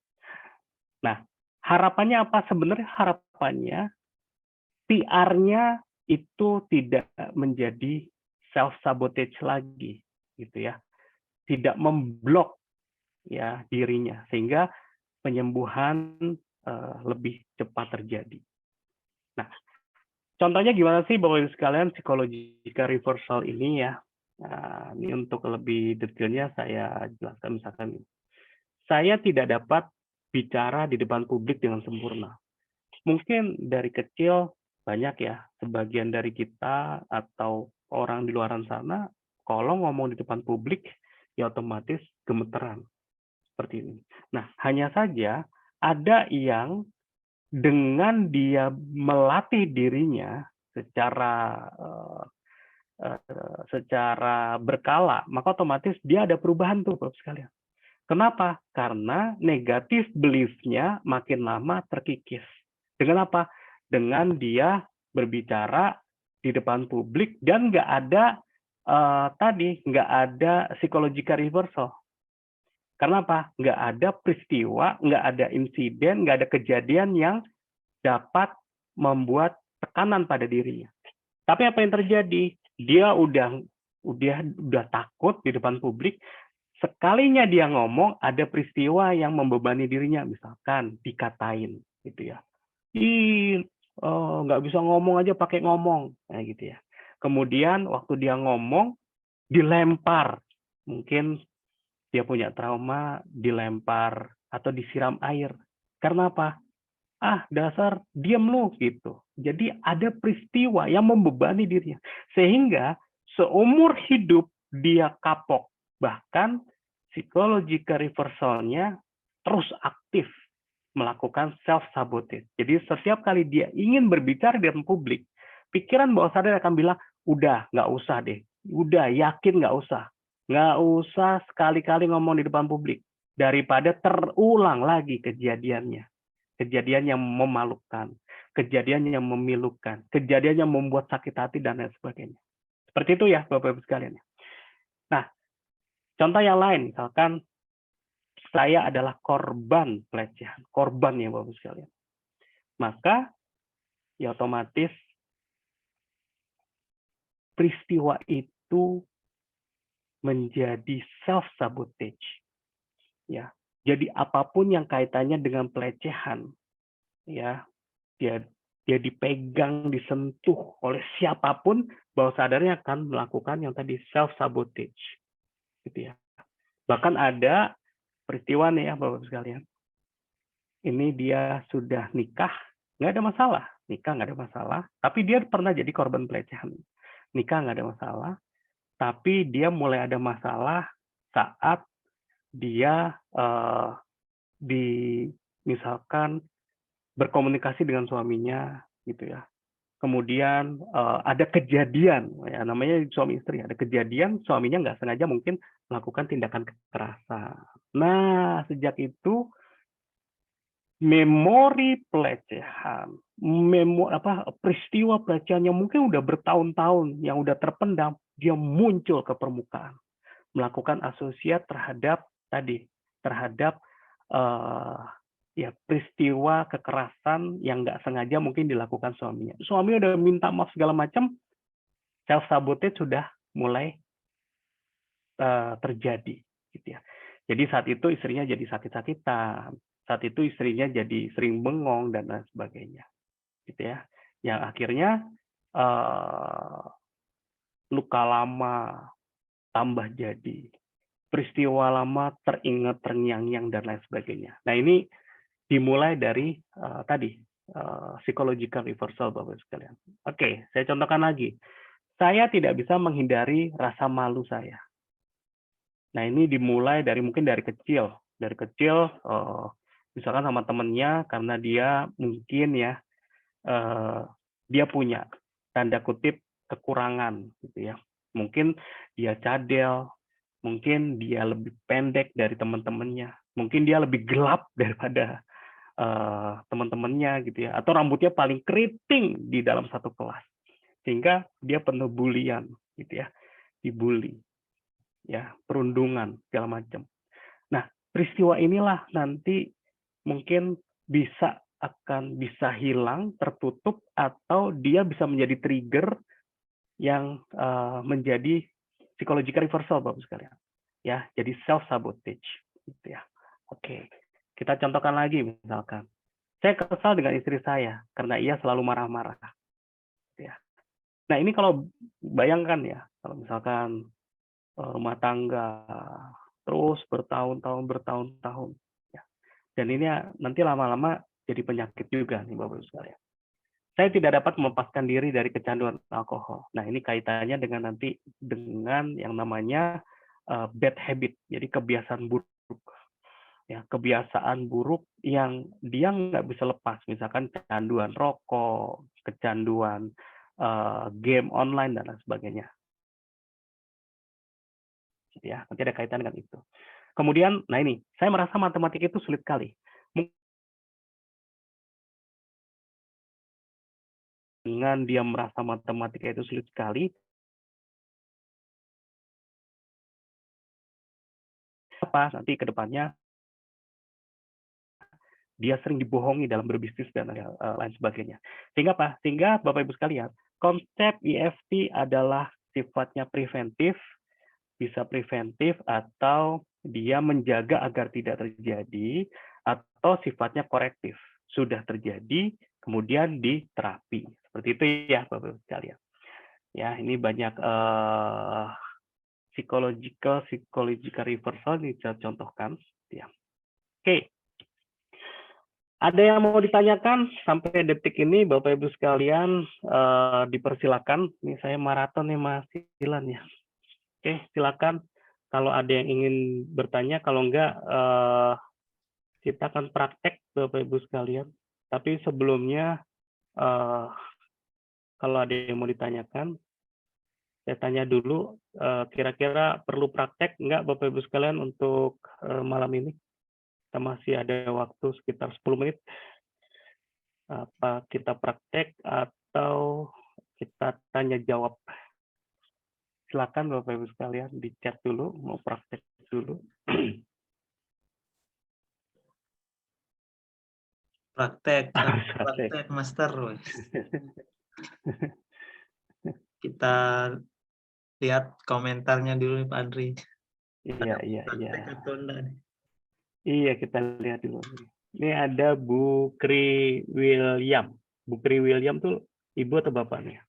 S2: Nah, harapannya apa? Sebenarnya harapannya PR-nya itu tidak menjadi self sabotage lagi, gitu ya. Tidak memblok ya dirinya sehingga penyembuhan lebih cepat terjadi. Nah, contohnya gimana sih Bapak Ibu sekalian psychological reversal ini ya? Nah, ini untuk lebih detailnya saya jelaskan misalkan saya tidak dapat bicara di depan publik dengan sempurna. Mungkin dari kecil banyak ya, sebagian dari kita atau orang di luar sana, kalau ngomong di depan publik, ya otomatis gemeteran. Seperti ini. Nah, hanya saja ada yang dengan dia melatih dirinya secara berkala, maka otomatis dia ada perubahan tuh, Bapak sekalian. Kenapa? Karena negatif belief-nya makin lama terkikis. Dengan apa? Dengan dia berbicara di depan publik dan nggak ada nggak ada psychological reversal. Karena apa? Nggak ada peristiwa, nggak ada insiden, nggak ada kejadian yang dapat membuat tekanan pada dirinya. Tapi apa yang terjadi? Dia udah takut di depan publik. Sekalinya dia ngomong, ada peristiwa yang membebani dirinya, misalkan dikatain, gitu ya. Nggak bisa ngomong aja pakai ngomong, nah, gitu ya. Kemudian waktu dia ngomong, dilempar, mungkin dia punya trauma, dilempar atau disiram air. Karena apa? Dasar diam lu, gitu. Jadi ada peristiwa yang membebani dirinya, sehingga seumur hidup dia kapok. Bahkan psychological reversal-nya terus aktif melakukan self-sabotage. Jadi setiap kali dia ingin berbicara di depan publik, pikiran bawah sadar akan bilang, udah, nggak usah deh. Udah, yakin nggak usah. Nggak usah sekali-kali ngomong di depan publik. Daripada terulang lagi kejadiannya. Kejadian yang memalukan, kejadian yang memilukan, kejadian yang membuat sakit hati, dan lain sebagainya. Seperti itu ya, Bapak-Ibu sekalian. Nah, contoh yang lain, misalkan saya adalah korban pelecehan, korban ya Bapak-Ibu sekalian. Maka, ya otomatis peristiwa itu menjadi self-sabotage. Ya, jadi apapun yang kaitannya dengan pelecehan, ya, dia dipegang, disentuh oleh siapapun, bawah sadarnya akan melakukan yang tadi self-sabotage. Gitu ya. Bahkan ada peristiwa nih ya Bapak sekalian. Ini dia sudah nikah, nggak ada masalah. Nikah nggak ada masalah, tapi dia pernah jadi korban pelecehan. Nikah nggak ada masalah, tapi dia mulai ada masalah saat dia misalkan berkomunikasi dengan suaminya, gitu ya. Kemudian ada kejadian, ya namanya suami istri, ada kejadian suaminya nggak sengaja mungkin melakukan tindakan kekerasan. Nah, sejak itu memori pelecehan, peristiwa pelecehan yang mungkin udah bertahun-tahun, yang udah terpendam, dia muncul ke permukaan, melakukan asosiat terhadap ya peristiwa kekerasan yang nggak sengaja mungkin dilakukan suaminya. Suami udah minta maaf segala macam, self sabotage sudah mulai terjadi, gitu ya. Jadi saat itu istrinya jadi sakit-sakitan, saat itu istrinya jadi sering bengong dan lain sebagainya, gitu ya. Yang akhirnya luka lama tambah jadi, peristiwa lama teringat terngiang-ngiang dan lain sebagainya. Nah ini dimulai dari psychological reversal Bapak sekalian. Oke, saya contohkan lagi. Saya tidak bisa menghindari rasa malu saya. Nah, ini dimulai dari mungkin dari kecil. Dari kecil, misalkan sama temennya, karena dia mungkin ya, dia punya tanda kutip kekurangan, gitu ya. Mungkin dia cadel, mungkin dia lebih pendek dari teman-temannya, mungkin dia lebih gelap daripada teman-temannya, gitu ya. Atau rambutnya paling keriting di dalam satu kelas, sehingga dia penuh bulian, gitu ya, dibully, ya, perundungan segala macam. Nah, peristiwa inilah nanti mungkin akan bisa hilang, tertutup, atau dia bisa menjadi trigger yang menjadi psychological reversal, Bapak sekalian. Ya, jadi self sabotage, gitu ya. Oke, kita contohkan lagi misalkan. Saya kesal dengan istri saya karena ia selalu marah-marah. Gitu ya. Nah, ini kalau bayangkan ya, kalau misalkan rumah tangga terus bertahun-tahun, ya. Dan ini nanti lama-lama jadi penyakit juga nih Bapak Ibu sekalian. Saya tidak dapat melepaskan diri dari kecanduan alkohol. Nah, ini kaitannya dengan nanti dengan yang namanya bad habit, jadi kebiasaan buruk. Ya, kebiasaan buruk yang dia nggak bisa lepas, misalkan kecanduan rokok, kecanduan game online dan lain sebagainya. Ya, nanti ada kaitan dengan itu. Kemudian, nah ini, saya merasa matematika itu sulit sekali. Dengan dia merasa matematika itu sulit sekali, apa nanti ke depannya dia sering dibohongi dalam berbisnis dan lain sebagainya. Sehingga apa? Sehingga Bapak Ibu sekalian, konsep EFT adalah sifatnya preventif, bisa preventif atau dia menjaga agar tidak terjadi, atau sifatnya korektif. Sudah terjadi, kemudian diterapi. Seperti itu ya Bapak Ibu sekalian. Ya, ini banyak psychological reversal yang saya contohkan. Ya. Oke. Ada yang mau ditanyakan sampai detik ini, Bapak Ibu sekalian, dipersilakan. Ini saya maraton nih Mas Dilan ya. Oke, silakan. Kalau ada yang ingin bertanya, kalau enggak, kita akan praktek Bapak Ibu sekalian. Tapi sebelumnya, kalau ada yang mau ditanyakan, saya tanya dulu, kira-kira perlu praktek enggak Bapak Ibu sekalian untuk malam ini? Kita masih ada waktu sekitar 10 menit. Apa kita praktek atau kita tanya jawab? Silakan Bapak Ibu sekalian di chat dulu, mau praktek dulu.
S1: Praktek, praktek master. Kita lihat komentarnya dulu nih Pak Andri.
S2: Iya.
S1: Praktek atau enggak nih?
S2: Iya, kita lihat dulu. Ini ada Bu Kri William. Bu Kri William tuh ibu atau bapaknya?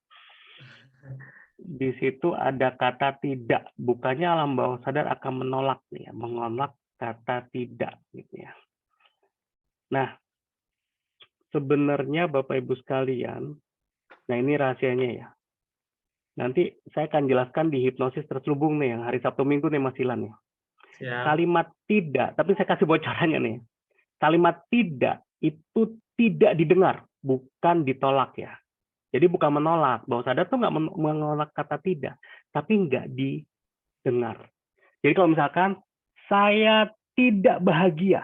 S2: Di situ ada kata tidak. Bukannya alam bawah sadar akan menolak nih ya, menolak kata tidak gitu ya. Nah, sebenarnya Bapak Ibu sekalian, nah ini rahasianya ya. Nanti saya akan jelaskan di hipnosis terselubung nih yang hari Sabtu Minggu nih Mas Ilan ya.
S1: Siap.
S2: Kalimat tidak, tapi saya kasih bocorannya nih. Kalimat tidak itu tidak didengar, bukan ditolak ya. Jadi bukan menolak. Bawah sadar tuh nggak menolak kata tidak, tapi nggak didengar. Jadi kalau misalkan saya tidak bahagia,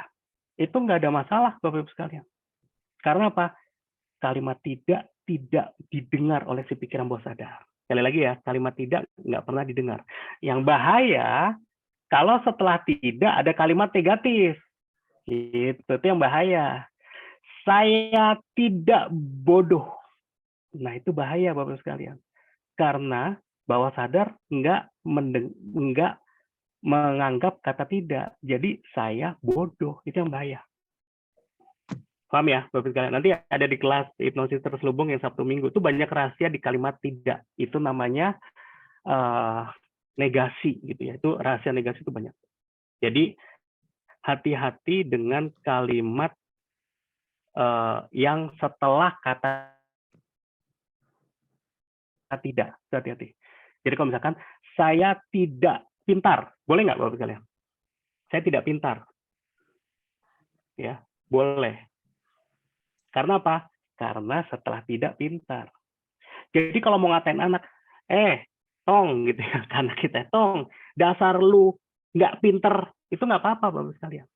S2: itu nggak ada masalah Bapak Ibu sekalian. Karena apa? Kalimat tidak didengar oleh si pikiran bawah sadar. Sekali lagi ya, kalimat tidak nggak pernah didengar. Yang bahaya kalau setelah tidak ada kalimat negatif. Itu yang bahaya. Saya tidak bodoh. Nah, itu bahaya Bapak sekalian. Karena bawah sadar nggak menganggap kata tidak. Jadi saya bodoh. Itu yang bahaya. Paham ya Bapak sekalian? Nanti ada di kelas hipnosis terselubung yang Sabtu Minggu. Itu banyak rahasia di kalimat tidak. Itu namanya negasi gitu ya. Itu rahasia negasi itu banyak. Jadi hati-hati dengan kalimat yang setelah kata tidak. Hati-hati. Jadi kalau misalkan saya tidak pintar. Boleh nggak Bapak sekalian? Saya tidak pintar. Ya, boleh. Karena apa? Karena setelah tidak pintar. Jadi kalau mau ngatain anak, tong gitu ya, karena kita tong, dasar lu nggak pinter, itu nggak apa-apa Bapak sekalian.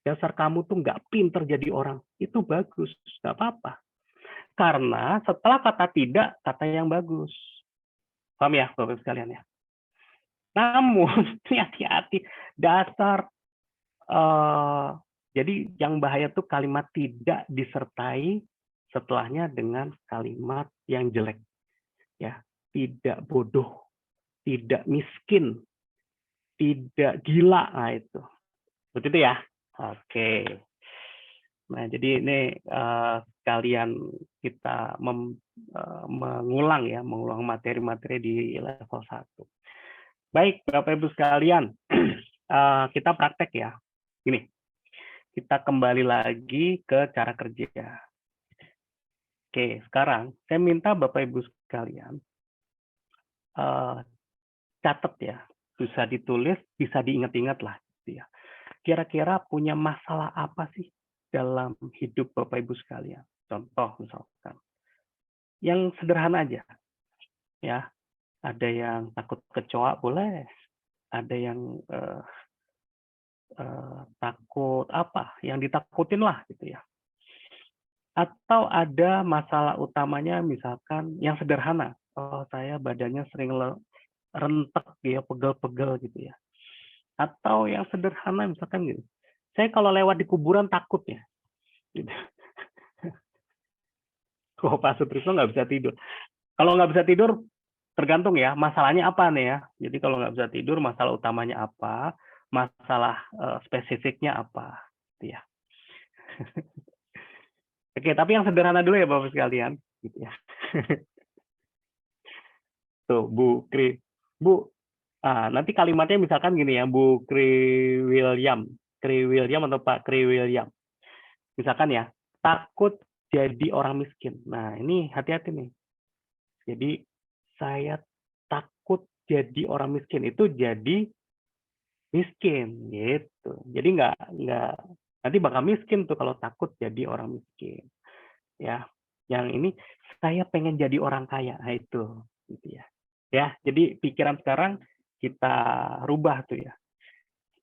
S2: Dasar kamu tuh nggak pinter jadi orang, itu bagus, nggak apa-apa. Karena setelah kata tidak, kata yang bagus. Paham ya Bapak sekalian ya? Namun, hati-hati, dasar, jadi yang bahaya tuh kalimat tidak disertai setelahnya dengan kalimat yang jelek. Ya, tidak bodoh, tidak miskin, tidak gila. Nah, itu. Seperti itu ya. Oke. Nah, jadi ini sekalian kita mengulang materi-materi di level 1. Baik, Bapak Ibu sekalian, kita praktek ya. Ini, kita kembali lagi ke cara kerja. Oke, sekarang saya minta Bapak Ibu sekalian catat ya, bisa ditulis, bisa diingat-ingat lah. Gitu ya. Kira-kira punya masalah apa sih dalam hidup Bapak Ibu sekalian? Contoh misalkan, yang sederhana aja, ya. Ada yang takut kecoa boleh, ada yang takut apa, yang ditakutin lah gitu ya. Atau ada masalah utamanya misalkan yang sederhana, oh saya badannya sering rentek ya, pegel-pegel gitu ya. Atau yang sederhana misalkan gitu, saya kalau lewat di kuburan takut ya. Gitu. Kok Pak Sutrisno nggak bisa tidur? Kalau nggak bisa tidur, tergantung ya, masalahnya apa nih ya. Jadi kalau nggak bisa tidur, masalah utamanya apa, masalah spesifiknya apa. Gitu ya. Oke, tapi yang sederhana dulu ya Bapak sekalian. Gitu ya. Tuh, Bu Kri. Bu, nanti kalimatnya misalkan gini ya, Bu Kri William. Kri William atau Pak Kri William. Misalkan ya, takut jadi orang miskin. Nah, ini hati-hati nih. Jadi, saya takut jadi orang miskin. Itu jadi miskin, gitu. Jadi nggak nanti bakal miskin tuh kalau takut jadi orang miskin. Ya, yang ini saya pengen jadi orang kaya. Nah, itu, gitu ya. Ya, jadi pikiran sekarang kita rubah tuh ya.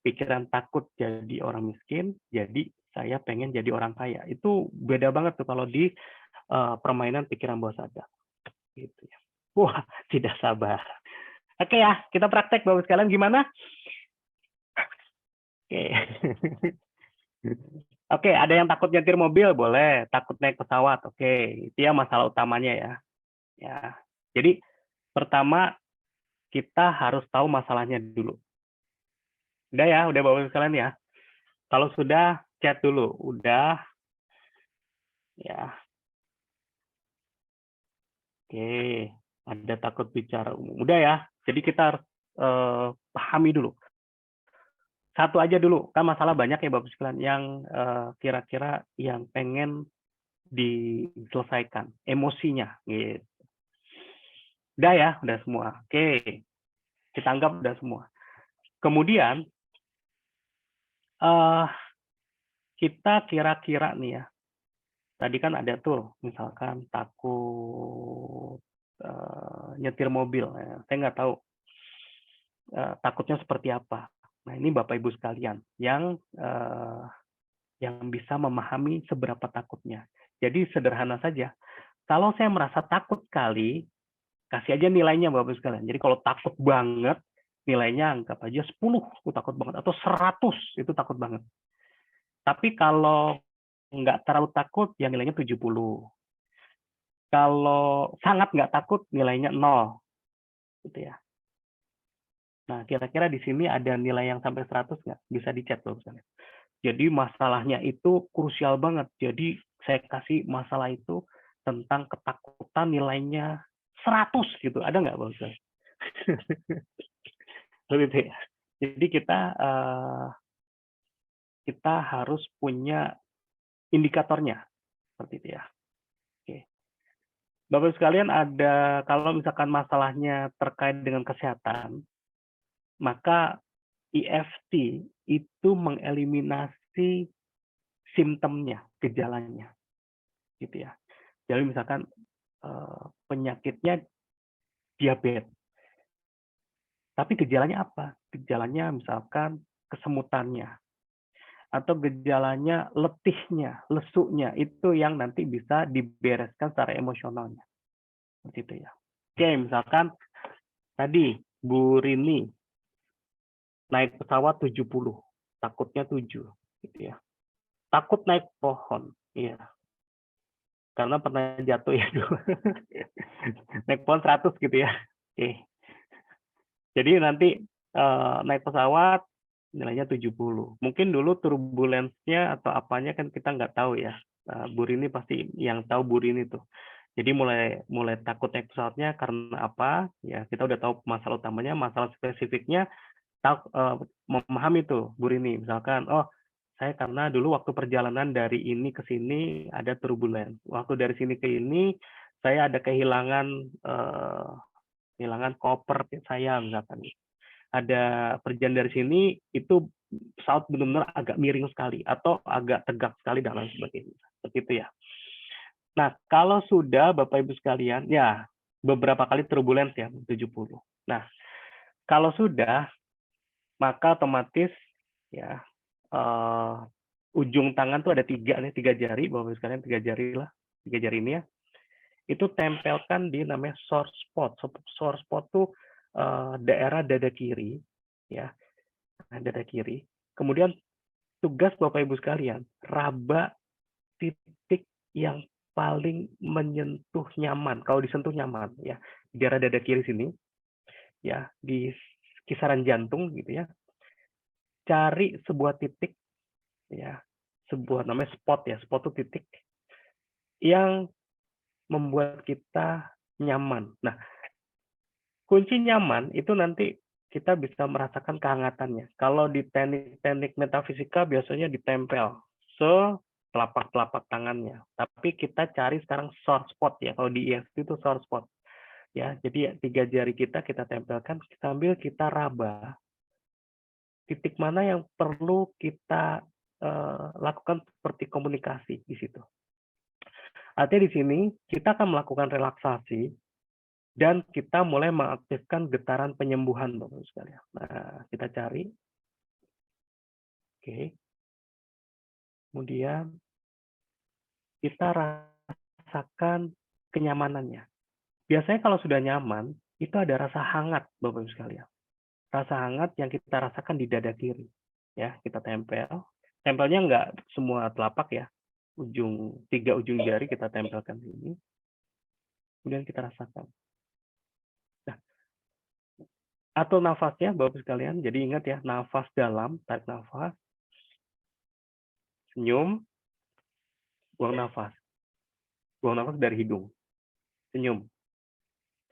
S2: Pikiran takut jadi orang miskin, jadi saya pengen jadi orang kaya. Itu beda banget tuh kalau di permainan pikiran bawah sadar. Gitu ya. Wah, tidak sabar. Oke ya, kita praktek Bapak sekalian gimana? Oke. Oke, ada yang takut nyetir mobil, boleh. Takut naik pesawat, oke. Itu ya masalah utamanya ya. Ya. Jadi pertama kita harus tahu masalahnya dulu. Udah ya, udah Bapak sekalian ya. Kalau sudah, chat dulu. Udah. Ya. Oke, ada takut bicara umum. Udah ya. Jadi kita harus pahami dulu. Satu aja dulu, kan masalah banyak ya Bapak sekalian yang kira-kira yang pengen diselesaikan emosinya gitu. Udah ya, udah semua. Oke. Kita anggap udah semua. Kemudian kita kira-kira nih ya. Tadi kan ada tuh misalkan takut nyetir mobil. Saya nggak tahu takutnya seperti apa. Nah, ini Bapak Ibu sekalian yang bisa memahami seberapa takutnya. Jadi sederhana saja. Kalau saya merasa takut sekali, kasih aja nilainya Bapak Ibu sekalian. Jadi kalau takut banget, nilainya anggap aja 10, itu takut banget. Atau 100, itu takut banget. Tapi kalau nggak terlalu takut, ya nilainya 70. Kalau sangat nggak takut, nilainya 0. Gitu ya. Nah, kira-kira di sini ada nilai yang sampai 100 nggak? Bisa dicek Bapak sekalian. Jadi masalahnya itu krusial banget. Jadi saya kasih masalah itu tentang ketakutan nilainya 100 gitu. Ada nggak Bapak sekalian? Begitu ya. Jadi kita harus punya indikatornya seperti itu ya. Oke. Bapak sekalian, ada kalau misalkan masalahnya terkait dengan kesehatan, maka EFT itu mengeliminasi simptomnya, gejalanya, gitu ya. Jadi misalkan penyakitnya diabetes, tapi gejalanya apa? Gejalanya misalkan kesemutannya, atau gejalanya letihnya, lesuknya, itu yang nanti bisa dibereskan secara emosionalnya. Seperti itu ya. Oke, misalkan tadi Bu Rini naik pesawat 70, takutnya 7, gitu ya. Takut naik pohon, iya. Karena pernah jatuh ya dulu. Naik pohon 100 gitu ya. Oke. Jadi nanti naik pesawat nilainya 70. Mungkin dulu turbulensnya atau apanya kan kita nggak tahu ya. Bu Rini pasti yang tahu Bu Rini tuh. Jadi mulai takut naik pesawatnya karena apa? Ya kita udah tahu masalah utamanya, masalah spesifiknya memahami tuh Bu Rini. Misalkan, oh saya karena dulu waktu perjalanan dari ini ke sini ada turbulens. Waktu dari sini ke ini saya ada kehilangan koper saya misalkan. Ada perjalanan dari sini itu pesawat benar-benar agak miring sekali atau agak tegak sekali dan lain sebagainya. Seperti itu ya. Nah, kalau sudah Bapak Ibu sekalian, ya beberapa kali turbulens ya 70. Nah, kalau sudah maka otomatis ya ujung tangan tuh ada 3 nih, 3 jari, Bapak Ibu sekalian 3 jari lah, 3 jari ini ya. Itu tempelkan di namanya sore spot. Sore spot tuh daerah dada kiri, ya, dada kiri. Kemudian tugas Bapak Ibu sekalian, raba titik yang paling menyentuh nyaman. Kalau disentuh nyaman, ya, di daerah dada kiri sini, ya, di kisaran jantung gitu ya. Cari sebuah titik, ya, sebuah namanya spot ya, spot itu titik yang membuat kita nyaman. Nah, kunci nyaman itu nanti kita bisa merasakan kehangatannya. Kalau di teknik-teknik metafisika biasanya ditempel telapak tangannya. Tapi kita cari sekarang sore spot ya. Kalau di EFT itu sore spot. Ya, jadi 3 jari kita tempelkan sambil kita raba titik mana yang perlu kita lakukan seperti komunikasi di situ. Artinya di sini kita akan melakukan relaksasi dan kita mulai mengaktifkan getaran penyembuhan, Bapak Ibu sekalian. Nah, kita cari. Oke. Kemudian kita rasakan kenyamanannya. Biasanya kalau sudah nyaman, itu ada rasa hangat, Bapak Ibu sekalian. Rasa hangat yang kita rasakan di dada kiri. Ya, kita tempel. Tempelnya nggak semua telapak ya. 3 ujung jari kita tempelkan di sini. Kemudian kita rasakan. Nah, atur nafasnya, Bapak Ibu sekalian. Jadi ingat ya, nafas dalam, tarik nafas. Senyum, buang nafas. Buang nafas dari hidung. Senyum.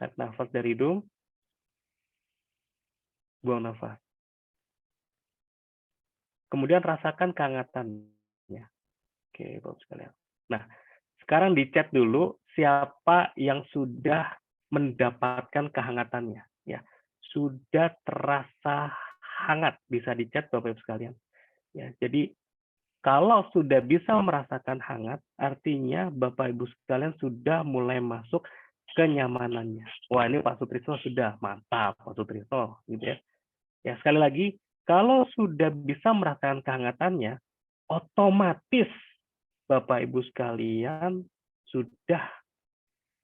S2: Tarik nafas dari hidung. Buang nafas. Kemudian rasakan kehangatannya. Oke, Bapak sekalian. Nah, sekarang di chat dulu siapa yang sudah mendapatkan kehangatannya. Ya, sudah terasa hangat, bisa di chat Bapak Ibu sekalian. Ya, jadi kalau sudah bisa merasakan hangat, artinya Bapak Ibu sekalian sudah mulai masuk kenyamanannya. Wah, ini Pak Sutrisno sudah mantap, Pak Sutrisno, gitu ya. Ya, sekali lagi, kalau sudah bisa merasakan kehangatannya, otomatis Bapak Ibu sekalian sudah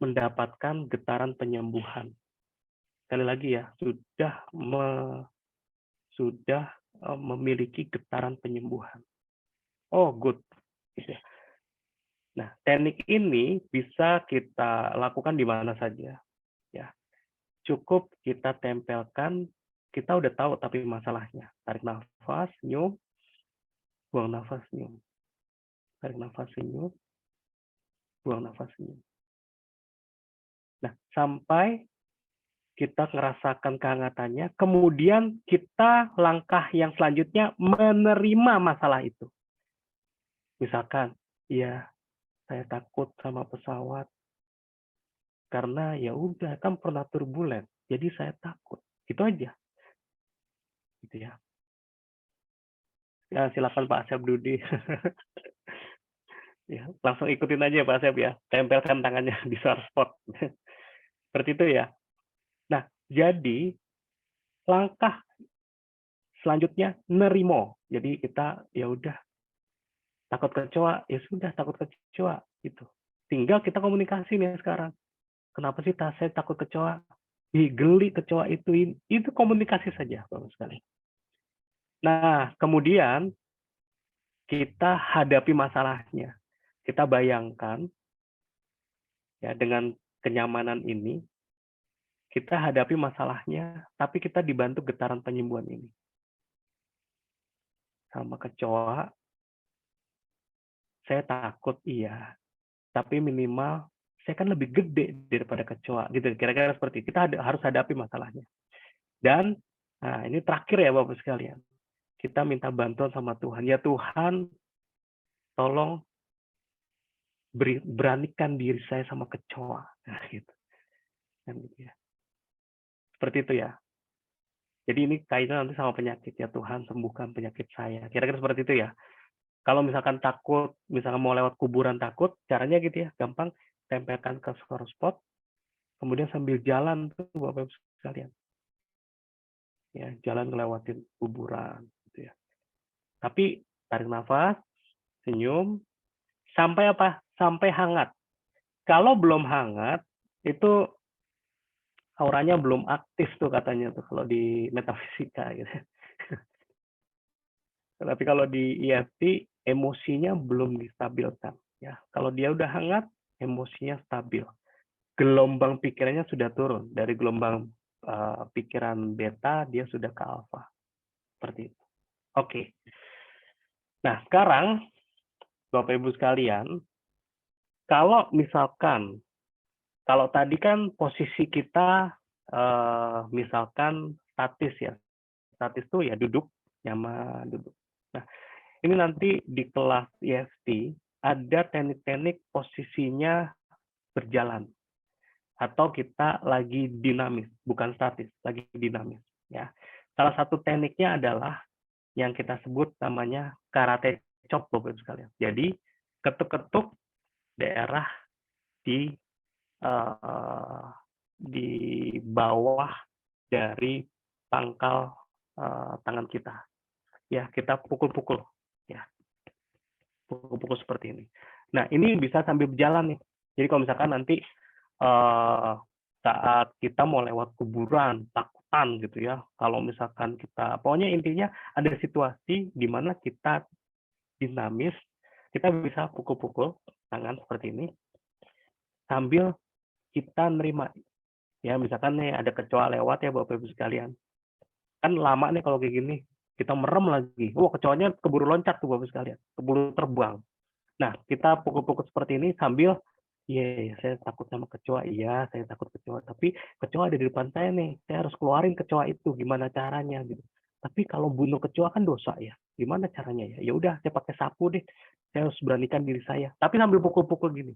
S2: mendapatkan getaran penyembuhan. Sekali lagi ya, sudah memiliki getaran penyembuhan. Oh, good. Gitu ya. Nah, teknik ini bisa kita lakukan di mana saja. Ya, cukup kita tempelkan, kita udah tahu tapi masalahnya. Tarik nafas, senyum, buang nafas, senyum. Tarik nafas, senyum, buang nafas, senyum. Nah, sampai kita merasakan kehangatannya, kemudian kita langkah yang selanjutnya menerima masalah itu. Misalkan, ya saya takut sama pesawat karena ya udah kan pernah turbulen, jadi saya takut. Itu aja. gitu ya. Ya, silakan Pak Asep Dudi. Ya, langsung ikutin aja Pak Asep ya, tempelkan tangannya di spot. Seperti itu ya. Nah, jadi langkah selanjutnya nerimo. Jadi kita ya udah takut kecoa, ya sudah takut kecoa gitu. Tinggal kita komunikasi nih sekarang. Kenapa sih saya takut kecoa? Ih, geli kecoa itu komunikasi saja Bapak sekali. Nah, kemudian kita hadapi masalahnya. Kita bayangkan ya dengan kenyamanan ini kita hadapi masalahnya, tapi kita dibantu getaran penyembuhan ini. Sama kecoa, saya takut iya, tapi minimal saya kan lebih gede daripada kecoa, gitu. Kira-kira seperti itu. Kita harus hadapi masalahnya. Dan nah ini terakhir ya Bapak sekalian, kita minta bantuan sama Tuhan. Ya Tuhan, tolong beranikan diri saya sama kecoa. Nah, gitu. Dan gitu ya. Seperti itu ya. Jadi ini kaitan nanti sama penyakit ya Tuhan, sembuhkan penyakit saya. Kira-kira seperti itu ya. Kalau misalkan takut, misalkan mau lewat kuburan takut, caranya gitu ya, gampang tempelkan ke spot, kemudian sambil jalan tuh Bapak Ibu sekalian. Ya, jalan ngelewatin kuburan gitu ya. Tapi tarik nafas, senyum, sampai apa? Sampai hangat. Kalau belum hangat, itu auranya belum aktif tuh katanya tuh kalau di metafisika gitu. Tapi kalau di EFT emosinya belum distabilkan ya. Kalau dia udah hangat, emosinya stabil. Gelombang pikirannya sudah turun dari gelombang pikiran beta dia sudah ke alfa. Seperti itu. Oke. Nah, sekarang Bapak Ibu sekalian, kalau misalkan kalau tadi kan posisi kita misalkan statis ya. Statis itu ya duduk, nyaman duduk. Nah, ini nanti di kelas EFT ada teknik-teknik posisinya berjalan atau kita lagi dinamis, bukan statis, lagi dinamis ya. Salah satu tekniknya adalah yang kita sebut namanya karate chop Bapak Ibu sekalian. Jadi ketuk-ketuk daerah di bawah dari pangkal tangan kita. Ya, kita pukul-pukul ya. Pukul-pukul seperti ini. Nah, ini bisa sambil berjalan nih. Jadi kalau misalkan nanti saat kita mau lewat kuburan, takutan gitu ya. Kalau misalkan kita, pokoknya intinya ada situasi di mana kita dinamis, kita bisa pukul-pukul tangan seperti ini sambil kita nerima. Ya, misalkan nih ada kecoa lewat ya Bapak Ibu sekalian. Kan lama nih kalau kayak gini, kita merem lagi. Wah, kecoanya keburu loncat tuh Bapak sekalian, keburu terbang. Nah, kita pukul-pukul seperti ini sambil, iya, saya takut sama kecoa, iya, saya takut kecoa. Tapi kecoa ada di depan saya nih, saya harus keluarin kecoa itu, gimana caranya gitu. Tapi kalau bunuh kecoa kan dosa ya, gimana caranya ya? Ya udah, saya pakai sapu deh, saya harus beranikan diri saya. Tapi sambil pukul-pukul gini,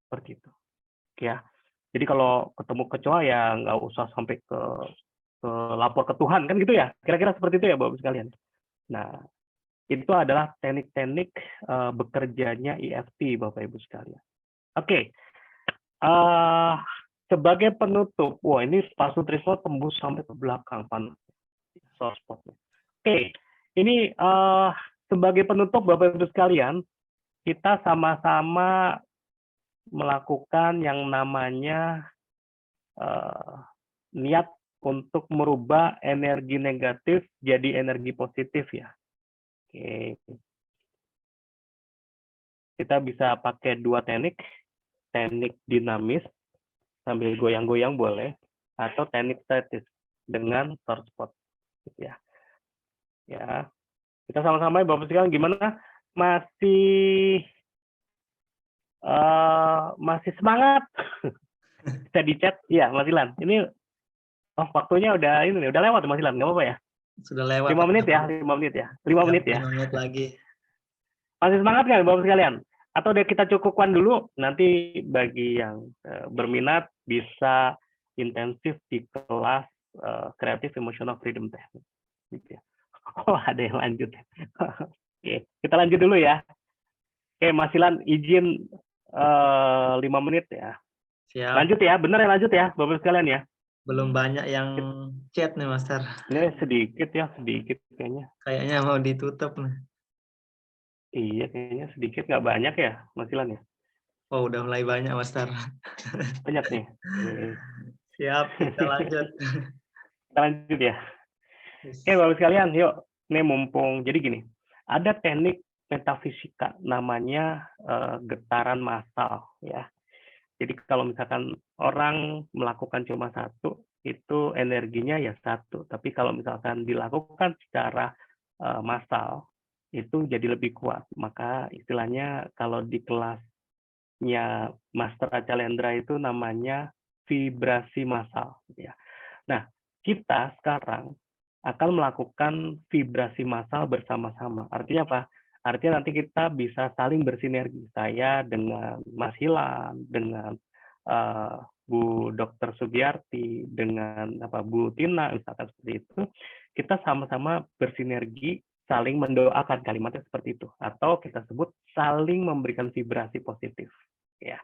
S2: seperti itu. Ya, jadi kalau ketemu kecoa ya nggak usah sampai ke lapor ke Tuhan kan gitu ya, kira-kira seperti itu ya Bapak sekalian. Nah, itu adalah teknik-teknik bekerjanya EFT Bapak Ibu sekalian. Oke, sebagai penutup, wah ini Pasu Trisno tembus sampai ke belakang soft spotnya. Oke, ini sebagai penutup Bapak Ibu sekalian, kita sama-sama melakukan yang namanya niat untuk merubah energi negatif jadi energi positif ya. Oke. Kita bisa pakai dua teknik dinamis sambil goyang-goyang boleh, atau teknik statis dengan source spot. Ya. Ya. Kita sama-sama Bapak sekalian gimana? Masih semangat? Bisa di chat. Iya, Mas Ilan. Ini waktunya udah lewat Mas Ilan, nggak apa-apa ya?
S1: Sudah lewat.
S2: 5 menit ya, 5 menit ya. 5 menit ya.
S1: 5 menit lagi.
S2: Masih semangat nggak Bapak sekalian? Atau udah kita cukupkan dulu, nanti bagi yang berminat bisa intensif di kelas Creative Emotional Freedom Technique. gitu ya. Oh, ada yang lanjut. Oke, kita lanjut dulu ya. Oke, Mas Ilan izin 5 menit ya.
S1: Siap.
S2: Lanjut ya, bener ya, lanjut ya, Bapak sekalian ya.
S1: Belum banyak yang chat nih, Master.
S2: Ini sedikit ya, sedikit kayaknya.
S1: Kayaknya mau ditutup nih.
S2: Iya, kayaknya sedikit, nggak banyak ya, Mas Ilan ya.
S1: Oh, udah mulai banyak, Master.
S2: Banyak nih.
S1: Siap, kita lanjut.
S2: Kita lanjut ya. Oke,
S1: Yes.
S2: Bapak sekalian, yuk. Ini mumpung, jadi gini, ada teknik metafisika namanya getaran massal ya. Jadi kalau misalkan orang melakukan cuma satu, itu energinya ya satu. Tapi kalau misalkan dilakukan secara massal, itu jadi lebih kuat. Maka istilahnya kalau di kelasnya Master Acalendra itu namanya vibrasi massal. Ya. Nah, kita sekarang akan melakukan vibrasi massal bersama-sama. Artinya apa? Artinya nanti kita bisa saling bersinergi. Saya dengan Mas Hilan, dengan Bu Dr. Sugiyarti, dengan Bu Tina, misalkan seperti itu, kita sama-sama bersinergi, saling mendoakan, kalimatnya seperti itu. Atau kita sebut saling memberikan vibrasi positif. Ya.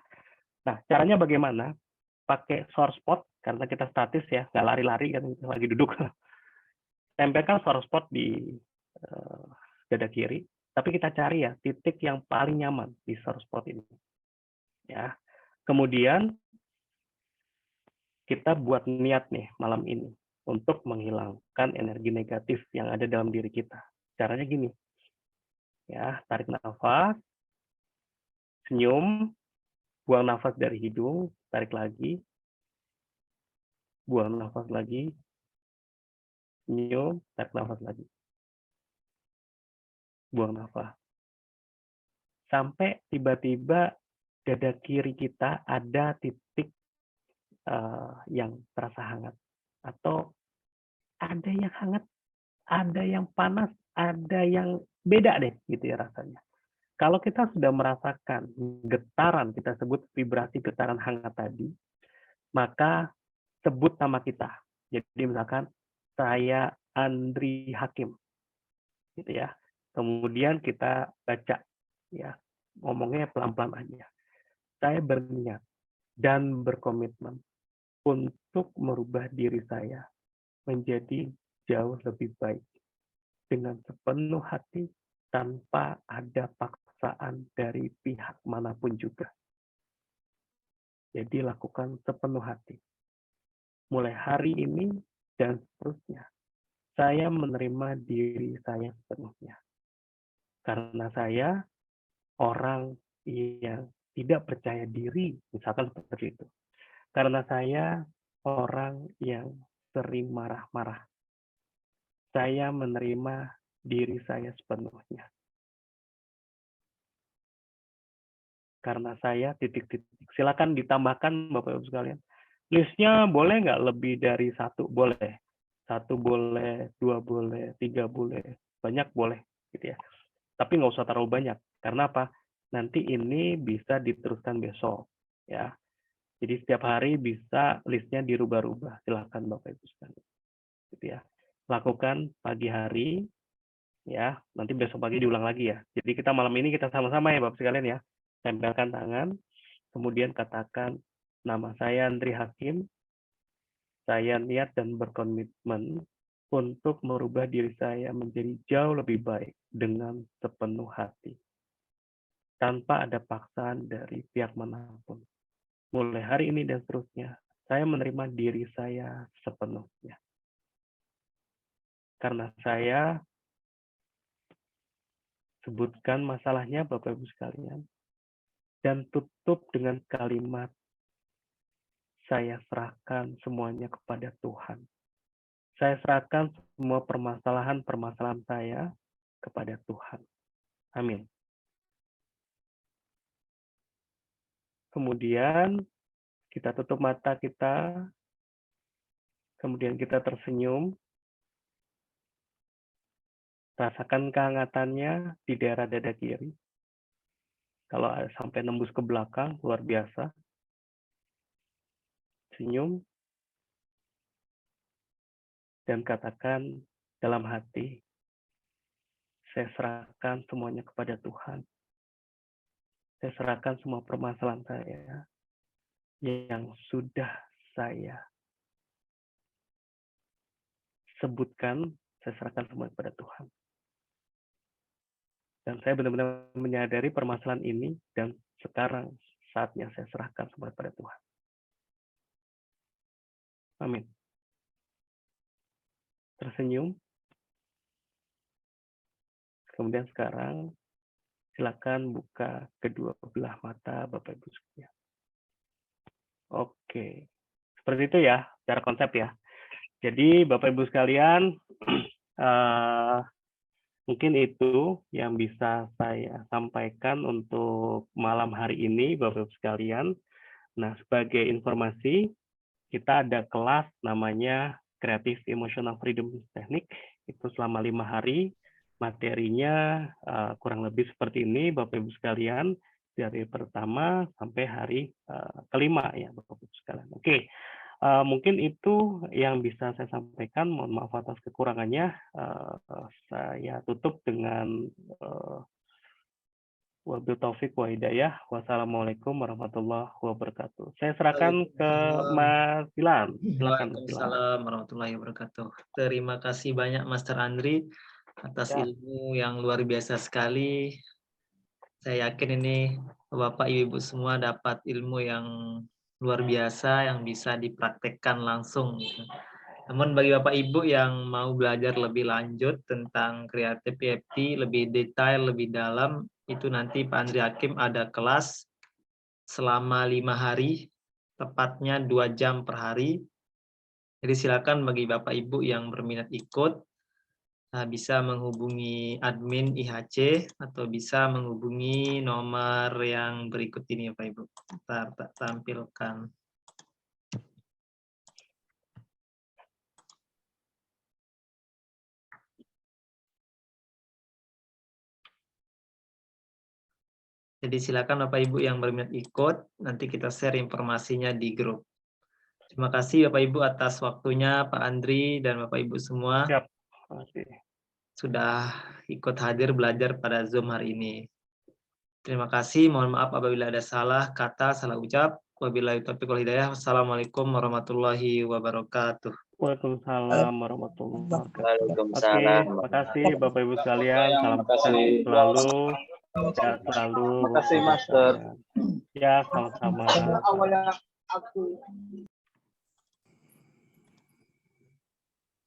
S2: Nah, caranya bagaimana? Pakai source spot, karena kita statis ya, nggak lari-lari kan, kita lagi duduk. Tempelkan source spot di dada kiri, tapi kita cari ya titik yang paling nyaman di source spot ini. Ya. Kemudian kita buat niat nih malam ini untuk menghilangkan energi negatif yang ada dalam diri kita. Caranya gini, ya, tarik nafas, senyum, buang nafas dari hidung, tarik lagi, buang nafas lagi, senyum, tarik nafas lagi, buang nafas. Sampai tiba-tiba dada kiri kita ada titik yang terasa hangat. Atau ada yang hangat, ada yang panas, ada yang beda deh gitu ya rasanya. Kalau kita sudah merasakan getaran, kita sebut vibrasi getaran hangat tadi, maka sebut nama kita. Jadi misalkan saya Andri Hakim, gitu ya. Kemudian kita baca, ya, ngomongnya pelan-pelan aja. Saya berniat dan berkomitmen untuk merubah diri saya menjadi jauh lebih baik dengan sepenuh hati tanpa ada paksaan dari pihak manapun juga. Jadi lakukan sepenuh hati. Mulai hari ini dan seterusnya, saya menerima diri saya sepenuhnya. Karena saya orang yang tidak percaya diri, misalkan seperti itu. Karena saya orang yang sering marah-marah. Saya menerima diri saya sepenuhnya. Karena saya titik-titik. Silakan ditambahkan Bapak Ibu sekalian. Listnya boleh nggak lebih dari satu? Boleh. Satu boleh, dua boleh, tiga boleh, banyak boleh, gitu ya. Tapi nggak usah terlalu banyak. Karena apa? Nanti ini bisa diteruskan besok, ya. Jadi setiap hari bisa listnya dirubah-rubah. Silakan Bapak Ibu sekalian, gitu ya. Lakukan pagi hari, ya. Nanti besok pagi diulang lagi ya. Jadi kita malam ini kita sama-sama ya Bapak sekalian ya. Tempelkan tangan, kemudian katakan, nama saya Andri Hakim, saya niat dan berkomitmen untuk merubah diri saya menjadi jauh lebih baik dengan sepenuh hati, tanpa ada paksaan dari pihak manapun. Mulai hari ini dan seterusnya, saya menerima diri saya sepenuhnya. Karena saya sebutkan masalahnya Bapak Ibu sekalian, dan tutup dengan kalimat, saya serahkan semuanya kepada Tuhan. Saya serahkan semua permasalahan-permasalahan saya kepada Tuhan. Amin. Kemudian kita tutup mata kita, kemudian kita tersenyum, rasakan kehangatannya di daerah dada kiri. Kalau sampai nembus ke belakang, luar biasa. Senyum, dan katakan dalam hati. Saya serahkan semuanya kepada Tuhan. Saya serahkan semua permasalahan saya yang sudah saya sebutkan, saya serahkan semua kepada Tuhan. Dan saya benar-benar menyadari permasalahan ini, dan sekarang saatnya saya serahkan semua kepada Tuhan. Amin. Tersenyum. Kemudian sekarang silakan buka kedua belah mata Bapak Ibu sekalian. Oke. Seperti itu ya, secara konsep ya. Jadi Bapak Ibu sekalian, mungkin itu yang bisa saya sampaikan untuk malam hari ini, Bapak Ibu sekalian. Nah, sebagai informasi, kita ada kelas namanya Creative Emotional Freedom Technique, itu selama 5 hari. Materinya kurang lebih seperti ini, Bapak Ibu sekalian, dari pertama sampai hari kelima ya, Bapak Ibu sekalian. Oke, mungkin itu yang bisa saya sampaikan. Mohon maaf atas kekurangannya. Saya tutup dengan wabil taufik wa hidayah. Wassalamualaikum warahmatullahi wabarakatuh. Saya serahkan ke Mas Dilan. Silakan.
S1: Waalaikumsalam warahmatullahi wabarakatuh. Terima kasih banyak Master Andri atas ilmu yang luar biasa sekali. Saya yakin ini Bapak Ibu semua dapat ilmu yang luar biasa yang bisa dipraktekkan langsung. Namun bagi Bapak Ibu yang mau belajar lebih lanjut tentang Creative EFT, lebih detail, lebih dalam, itu nanti Pak Andri Hakim ada kelas selama 5 hari, tepatnya 2 jam per hari. Jadi silakan bagi Bapak Ibu yang berminat ikut, bisa menghubungi admin IHC atau bisa menghubungi nomor yang berikut ini Bapak Ibu. Ntar tampilkan. Jadi silakan Bapak Ibu yang berminat ikut, nanti kita share informasinya di grup. Terima kasih Bapak Ibu atas waktunya Pak Andri dan Bapak Ibu semua.
S2: Siap. Oke.
S1: Sudah ikut hadir belajar pada Zoom hari ini. Terima kasih, mohon maaf apabila ada salah kata, salah ucap. Wabillahi taufiq wal hidayah. Wassalamualaikum warahmatullahi wabarakatuh.
S2: Waalaikumsalam warahmatullahi wabarakatuh.
S3: Waalaikumsalam.
S2: Oke, terima kasih Bapak Ibu sekalian. Salam sehat selalu. Sehat selalu.
S3: Terima kasih, Master.
S2: Ya, sama-sama.
S3: Awalnya aku